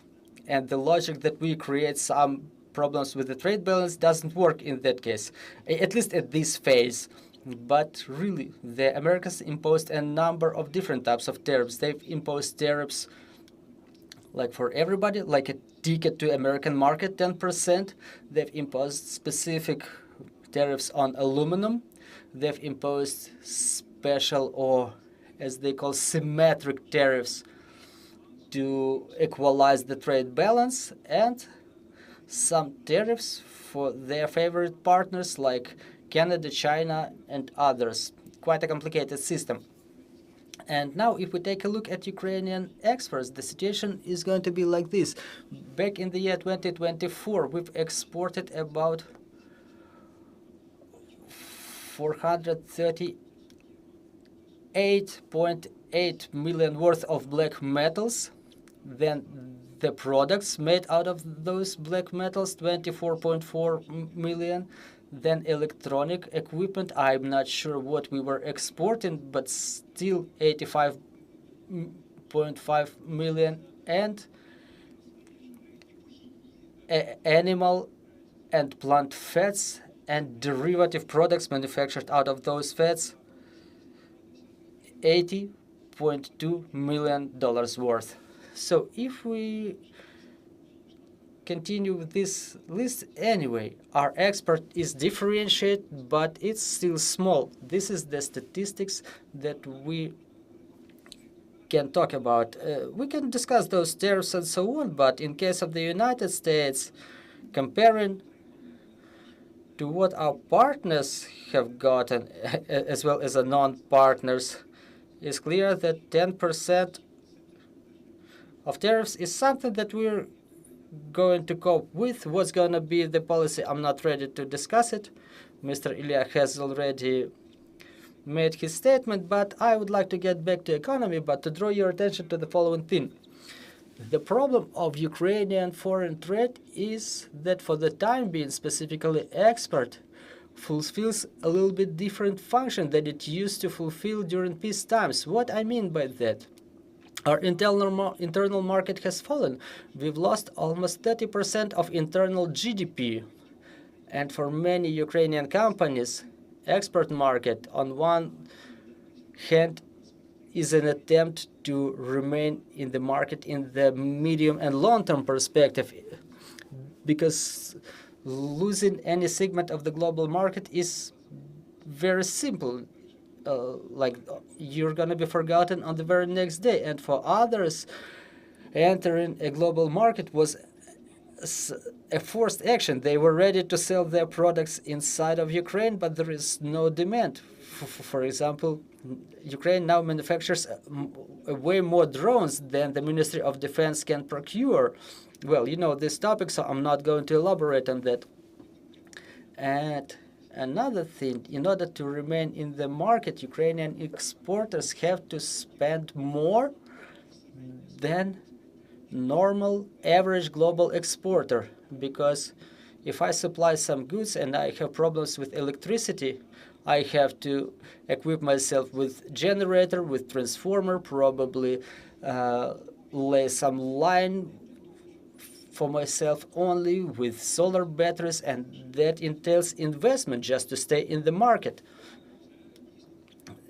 and the logic that we create some problems with the trade balance doesn't work in that case, at least at this phase. But really, the Americans imposed a number of different types of tariffs. They've imposed tariffs like for everybody, like a ticket to American market, 10%. They've imposed specific tariffs on aluminum. They've imposed special, or as they call, symmetric tariffs to equalize the trade balance, and some tariffs for their favorite partners like Canada, China, and others. Quite a complicated system. And now, if we take a look at Ukrainian exports, the situation is going to be like this. Back in the year 2024, we've exported about 438.8 million worth of black metals. Then the products made out of those black metals, 24.4 million. Then electronic equipment, I'm not sure what we were exporting, but still 85.5 million. And animal and plant fats and derivative products manufactured out of those fats, $80.2 million worth. So if we continue with this list anyway. Our export is differentiated, but it's still small. This is the statistics that we can talk about. We can discuss those tariffs and so on, but in case of the United States, comparing to what our partners have gotten, as well as the non-partners, it's clear that 10% of tariffs is something that we're going to cope with. What's going to be the policy? I'm not ready to discuss it. Mr. Illia has already made his statement, but I would like to get back to economy, but to draw your attention to the following thing. The problem of Ukrainian foreign trade is that for the time being, specifically export, fulfills a little bit different function than it used to fulfill during peace times. What I mean by that? Our internal market has fallen. We've lost almost 30% of internal GDP. And for many Ukrainian companies, export market, on one hand, is an attempt to remain in the market in the medium and long-term perspective, because losing any segment of the global market is very simple. Like you're going to be forgotten on the very next day. And for others, entering a global market was a forced action. They were ready to sell their products inside of Ukraine, but there is no demand. For example, Ukraine now manufactures way more drones than the Ministry of Defense can procure. Well, you know this topic, so I'm not going to elaborate on that. And another thing, in order to remain in the market, Ukrainian exporters have to spend more than normal average global exporter, because if I supply some goods and I have problems with electricity, I have to equip myself with generator, with transformer, probably lay some line for myself only with solar batteries, and that entails investment just to stay in the market.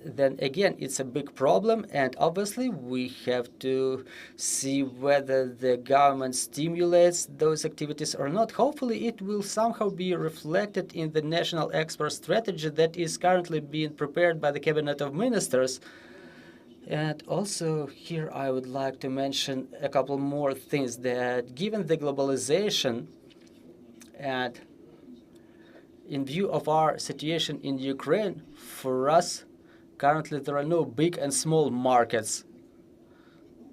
Then again, it's a big problem, and obviously we have to see whether the government stimulates those activities or not. Hopefully it will somehow be reflected in the national export strategy that is currently being prepared by the Cabinet of Ministers. And also here I would like to mention a couple more things, that given the globalization and in view of our situation in Ukraine, for us, currently there are no big and small markets.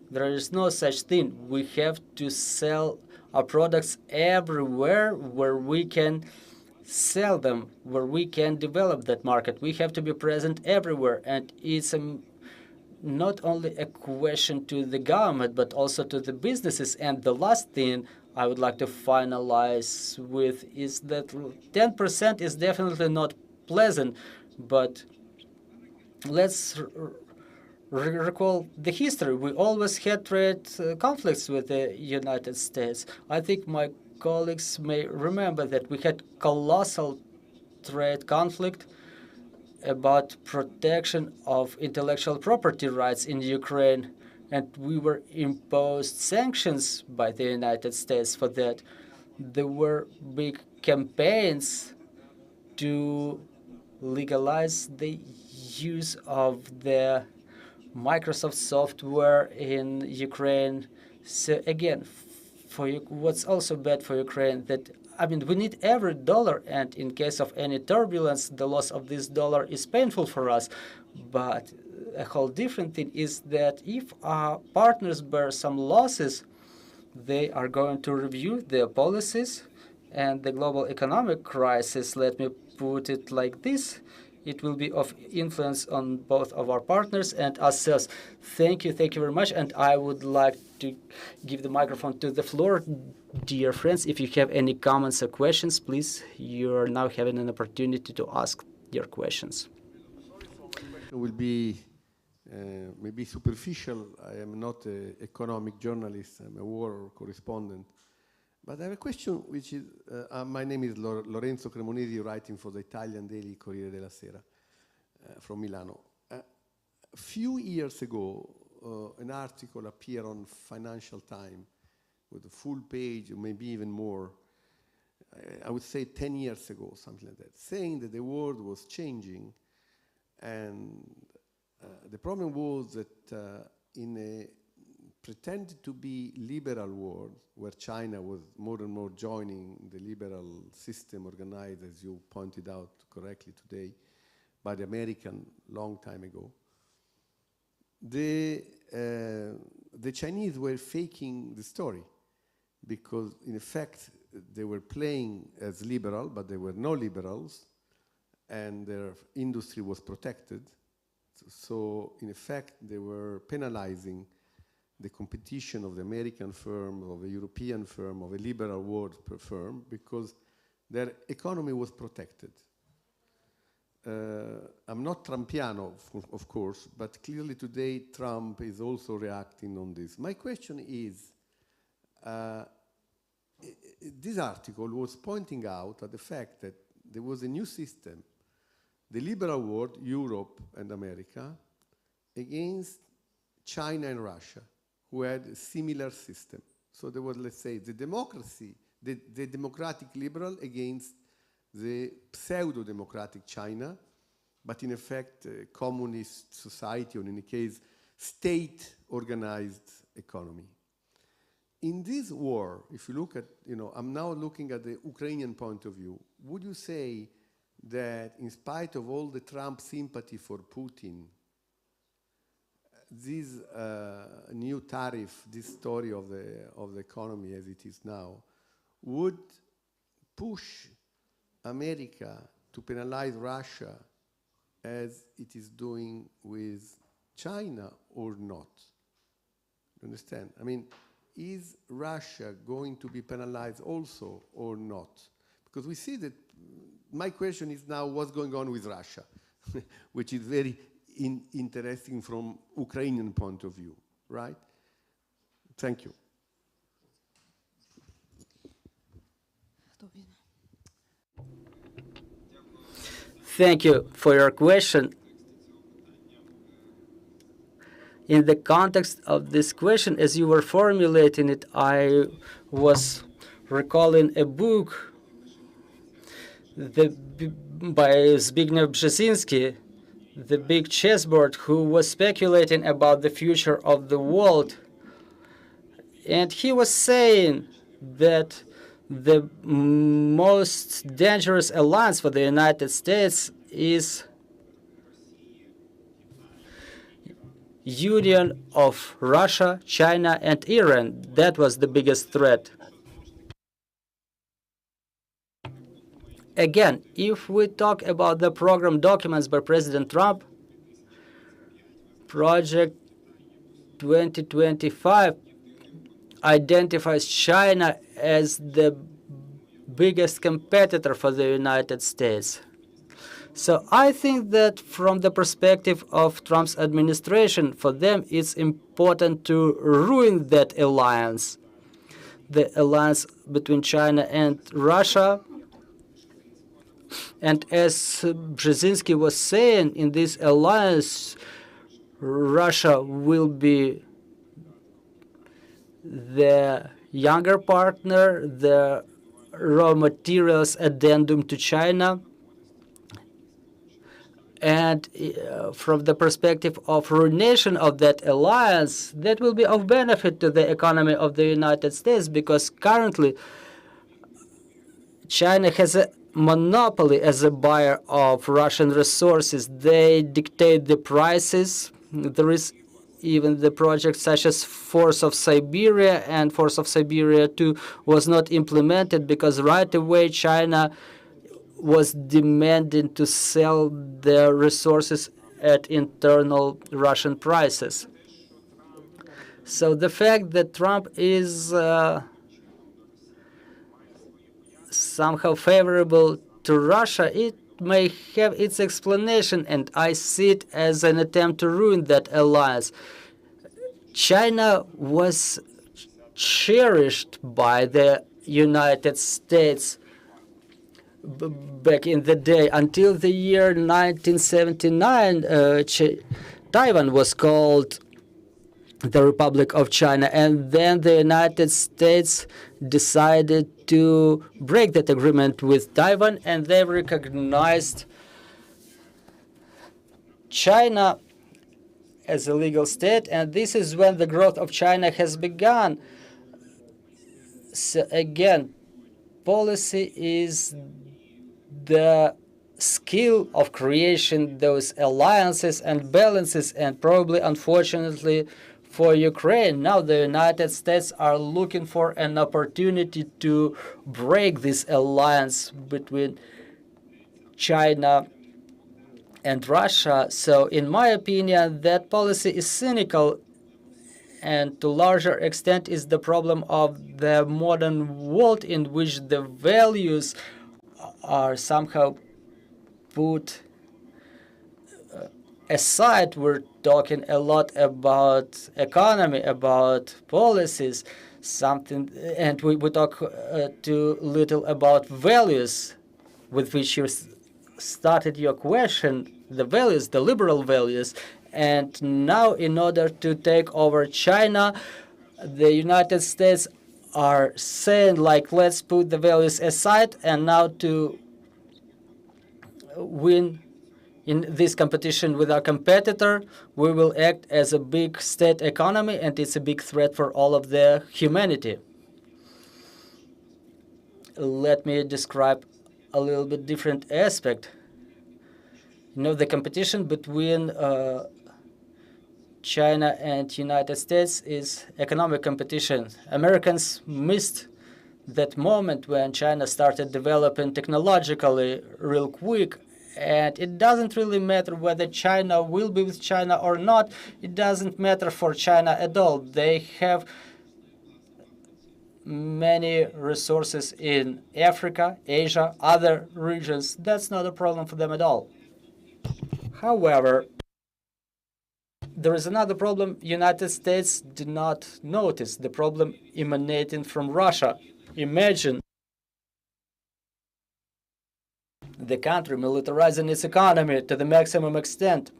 There is no such thing. We have to sell our products everywhere where we can sell them, where we can develop that market. We have to be present everywhere, and it's not only a question to the government, but also to the businesses. And the last thing I would like to finalize with is that 10% is definitely not pleasant, but let's recall the history. We always had trade conflicts with the United States. I think my colleagues may remember that we had colossal trade conflict about protection of intellectual property rights in Ukraine, and we were imposed sanctions by the United States for that. There were big campaigns to legalize the use of the Microsoft software in Ukraine. So again, what's also bad for Ukraine, that we need every dollar, and in case of any turbulence, the loss of this dollar is painful for us. But a whole different thing is that if our partners bear some losses, they are going to review their policies, and the global economic crisis, let me put it like this, it will be of influence on both of our partners and ourselves. Thank you very much, and I would like to give the microphone to the floor. Dear friends, if you have any comments or questions, please, you're now having an opportunity to ask your questions.
It will be maybe superficial. I am not an economic journalist, I'm a war correspondent. But I have a question, which is, my name is Lorenzo Cremonesi, writing for the Italian daily Corriere della Sera from Milano. A few years ago, an article appeared on Financial Times with a full page, or maybe even more, I would say 10 years ago, something like that, saying that the world was changing. And the problem was that in a pretended to be liberal world, where China was more and more joining the liberal system organized, as you pointed out correctly today, by the American long time ago, the Chinese were faking the story, because in effect they were playing as liberal, but they were no liberals, and their industry was protected. So in effect they were penalizing the competition of the American firm, of a European firm, of a liberal world firm, because their economy was protected. I'm not Trumpiano, of course, but clearly today Trump is also reacting on this. My question is, this article was pointing out at the fact that there was a new system, the liberal world, Europe and America, against China and Russia, who had a similar system. So there was, let's say, the democracy, the democratic liberal against the pseudo-democratic China, but in effect, a communist society, or in any case, state-organized economy. In this war, if you look at, I'm now looking at the Ukrainian point of view, would you say that in spite of all the Trump sympathy for Putin, this new tariff, this story of the economy as it is now, would push America to penalize Russia as it is doing with China or not? You understand? I mean, is Russia going to be penalized also or not? Because we see that, my question is now what's going on with Russia, which is very interesting from Ukrainian point of view, right? Thank you.
Thank you for your question. In the context of this question, as you were formulating it, I was recalling a book by Zbigniew Brzezinski, The Big Chessboard, who was speculating about the future of the world. And he was saying that the most dangerous alliance for the United States is union of Russia, China, and Iran. That was the biggest threat. Again, if we talk about the program documents by President Trump, Project 2025 identifies China as the biggest competitor for the United States. So I think that from the perspective of Trump's administration, for them it's important to ruin that alliance, the alliance between China and Russia. And as Brzezinski was saying, in this alliance, Russia will be the younger partner, the raw materials addendum to China. And from the perspective of ruination of that alliance, that will be of benefit to the economy of the United States, because currently China has a monopoly as a buyer of Russian resources. They dictate the prices. There is even the project such as Force of Siberia, and Force of Siberia 2 was not implemented because right away China was demanding to sell their resources at internal Russian prices. So the fact that Trump is somehow favorable to Russia, it may have its explanation, and I see it as an attempt to ruin that alliance. China was cherished by the United States back in the day. Until the year 1979, Taiwan was called the Republic of China. And then the United States decided to break that agreement with Taiwan, and they recognized China as a legal state, and this is when the growth of China has begun. So again, policy is the skill of creation those alliances and balances, and probably, unfortunately, for Ukraine, now the United States are looking for an opportunity to break this alliance between China and Russia. So in my opinion, that policy is cynical, and to larger extent is the problem of the modern world in which the values are somehow put aside. We're talking a lot about economy, about policies, something, and we talk too little about values, with which you started your question, the values, the liberal values. And now, in order to take over China, the United States are saying, like, let's put the values aside, and now to win in this competition with our competitor, we will act as a big state economy, and it's a big threat for all of the humanity. Let me describe a little bit different aspect. You know, the competition between China and United States is economic competition. Americans missed that moment when China started developing technologically real quick. And it doesn't really matter whether China will be with China or not. It doesn't matter for China at all. They have many resources in Africa, Asia, other regions. That's not a problem for them at all. However, there is another problem United States did not notice, the problem emanating from Russia. Imagine the country militarizing its economy to the maximum extent,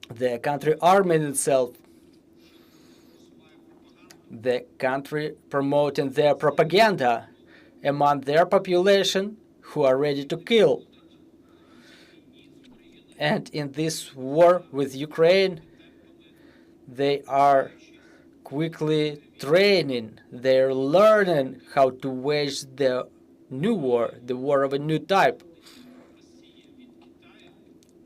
the country arming itself, the country promoting their propaganda among their population who are ready to kill. And in this war with Ukraine, they are quickly training, they're learning how to wage the new war, the war of a new type.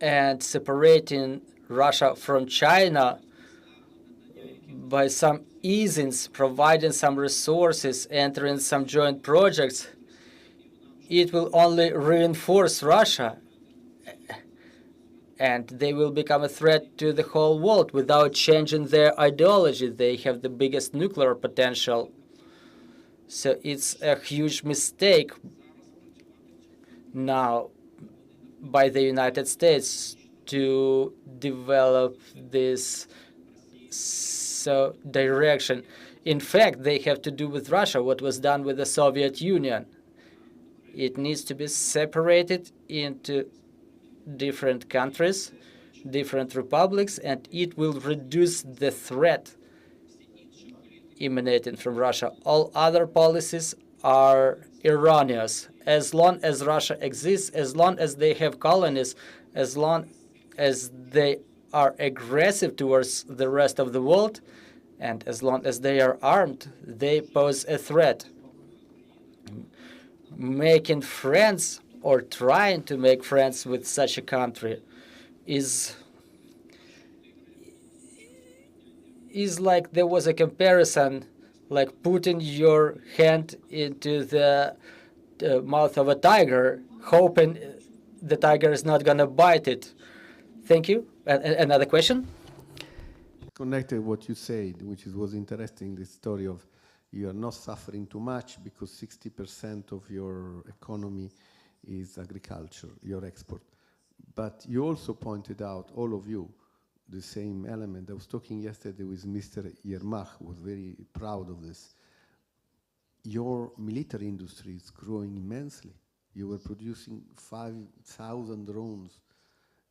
And separating Russia from China by some easings, providing some resources, entering some joint projects, it will only reinforce Russia, and they will become a threat to the whole world without changing their ideology. They have the biggest nuclear potential. So it's a huge mistake now by the United States to develop this direction. In fact, they have to do with Russia what was done with the Soviet Union. It needs to be separated into different countries, different republics, and it will reduce the threat emanating from Russia. All other policies are erroneous. As long as Russia exists, as long as they have colonies, as long as they are aggressive towards the rest of the world, and as long as they are armed, they pose a threat. Making friends or trying to make friends with such a country is like there was a comparison, like putting your hand into the mouth of a tiger, hoping the tiger is not going to bite it. Thank you. Another question?
Connected what you said, which was interesting, the story of you are not suffering too much because 60% of your economy is agriculture, your export. But you also pointed out, all of you, the same element. I was talking yesterday with Mr. Yermach, who was very proud of this. Your military industry is growing immensely. You were producing 5,000 drones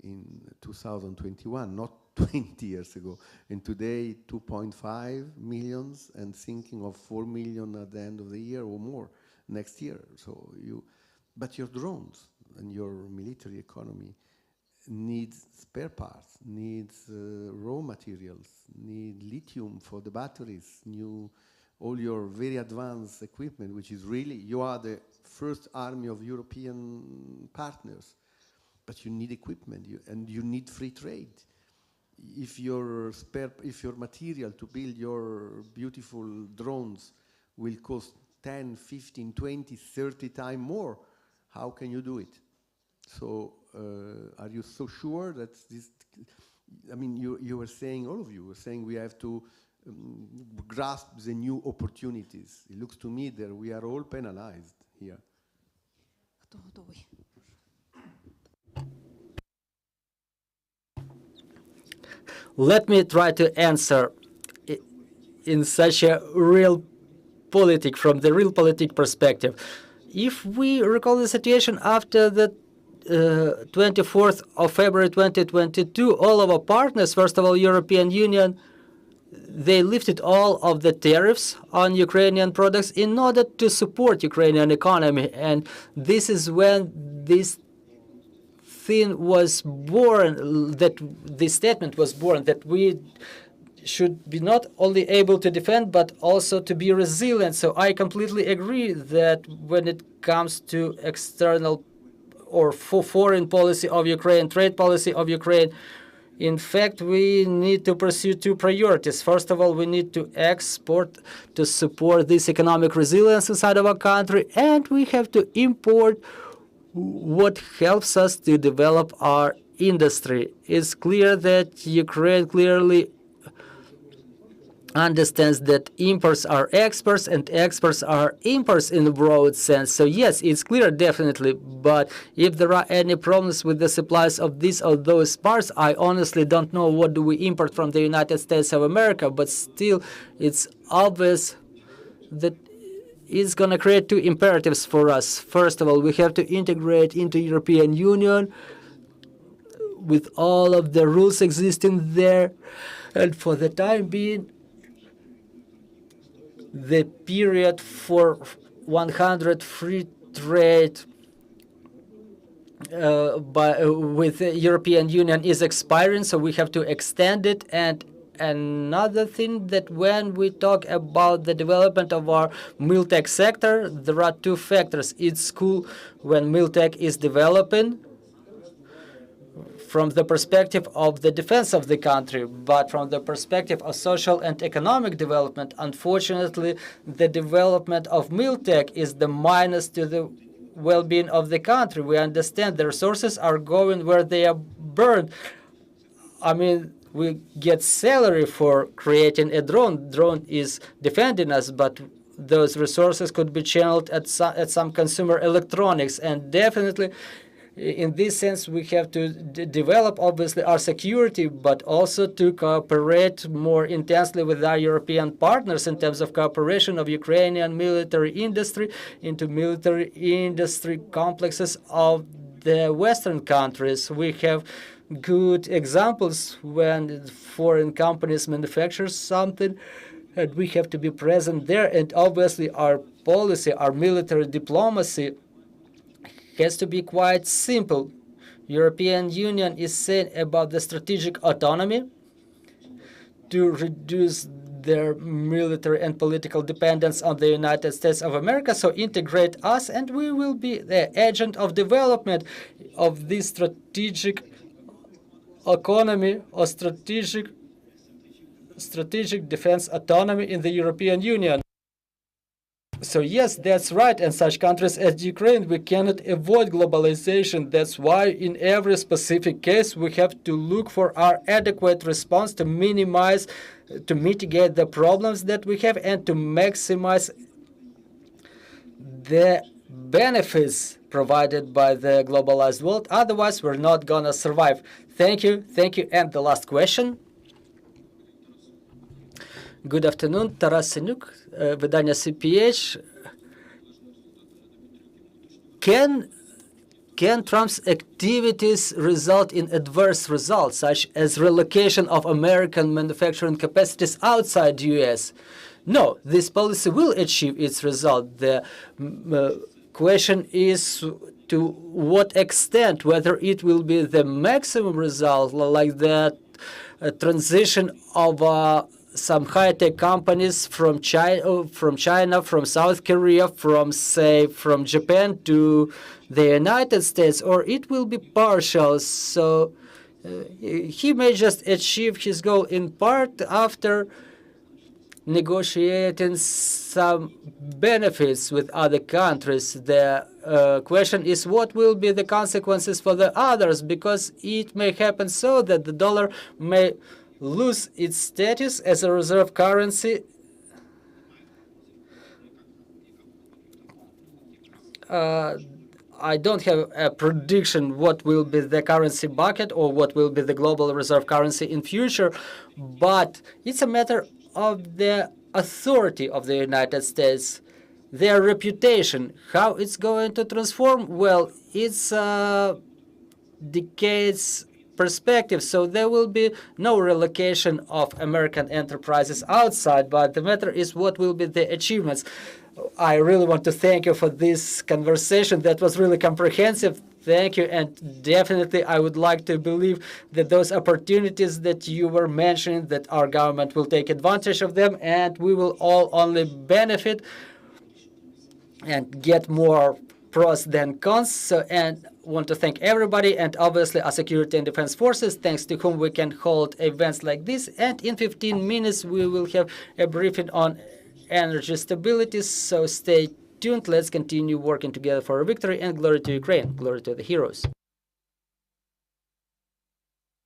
in 2021, not 20 years ago. And today, 2.5 millions, and thinking of 4 million at the end of the year or more next year. So but your drones and your military economy needs spare parts, needs raw materials, need lithium for the batteries, all your very advanced equipment, which is really, you are the first army of European partners, but you need equipment and you need free trade. If your material to build your beautiful drones will cost 10, 15, 20, 30 times more, how can you do it? So are you so sure that this, I mean, you were saying, all of you were saying we have to grasp the new opportunities. It looks to me that we are all penalized here.
Let me try to answer in such a real from the real politic perspective. If we recall the situation after the 24th of February 2022, all of our partners, first of all, European Union, they lifted all of the tariffs on Ukrainian products in order to support Ukrainian economy. And this is when this thing was born, that this statement was born, that we should be not only able to defend, but also to be resilient. So I completely agree that when it comes to external or foreign policy of Ukraine, trade policy of Ukraine, in fact, we need to pursue two priorities. First of all, we need to export to support this economic resilience inside of our country, and we have to import what helps us to develop our industry. It's clear that Ukraine clearly understands that imports are exports and exports are imports in a broad sense. So yes, it's clear, definitely. But if there are any problems with the supplies of these or those parts, I honestly don't know what do we import from the United States of America. But still, it's obvious that it's going to create two imperatives for us. First of all, we have to integrate into European Union with all of the rules existing there. And for the time being, the period for 100 free trade with the European Union is expiring, so we have to extend it. And another thing, that when we talk about the development of our miltech sector, there are two factors. It's cool when miltech is developing from the perspective of the defense of the country, but from the perspective of social and economic development, unfortunately, the development of miltech is the minus to the well-being of the country. We understand the resources are going where they are burned. I mean, we get salary for creating a drone. Drone is defending us, but those resources could be channeled at some consumer electronics, and definitely in this sense, we have to develop, obviously, our security, but also to cooperate more intensely with our European partners in terms of cooperation of Ukrainian military industry into military industry complexes of the Western countries. We have good examples when foreign companies manufacture something, and we have to be present there. And obviously, our policy, our military diplomacy, has to be quite simple. European Union is saying about the strategic autonomy to reduce their military and political dependence on the United States of America, so integrate us, and we will be the agent of development of this strategic economy or strategic defense autonomy in the European Union. So yes, that's right. And such countries as Ukraine, we cannot avoid globalization. That's why in every specific case, we have to look for our adequate response to minimize, to mitigate the problems that we have and to maximize the benefits provided by the globalized world. Otherwise, we're not going to survive. Thank you. Thank you. And the last question. Good afternoon, Taras Senuk, видання CPH. Can can Trump's activities result in adverse results, such as relocation of American manufacturing capacities outside the U.S.? No, this policy will achieve its result. The question is to what extent, whether it will be the maximum result, like the transition of some high-tech companies from China, from South Korea, from Japan to the United States, or it will be partial. So he may just achieve his goal in part after negotiating some benefits with other countries. The question is what will be the consequences for the others, because it may happen so that the dollar may lose its status as a reserve currency I don't have a prediction what will be the currency bucket or what will be the global reserve currency in future, but it's a matter of the authority of the United States, their reputation, how it's going to transform. Well, it's decades perspective, so there will be no relocation of American enterprises outside, but the matter is what will be the achievements. I really want to thank you for this conversation. That was really comprehensive. Thank you, and definitely I would like to believe that those opportunities that you were mentioning, that our government will take advantage of them, and we will all only benefit and get more pros than cons. So, and want to thank everybody, and obviously our security and defense forces, thanks to whom we can hold events like this. And in 15 minutes, we will have a briefing on energy stability. So stay tuned. Let's continue working together for a victory, and glory to Ukraine. Glory to the heroes.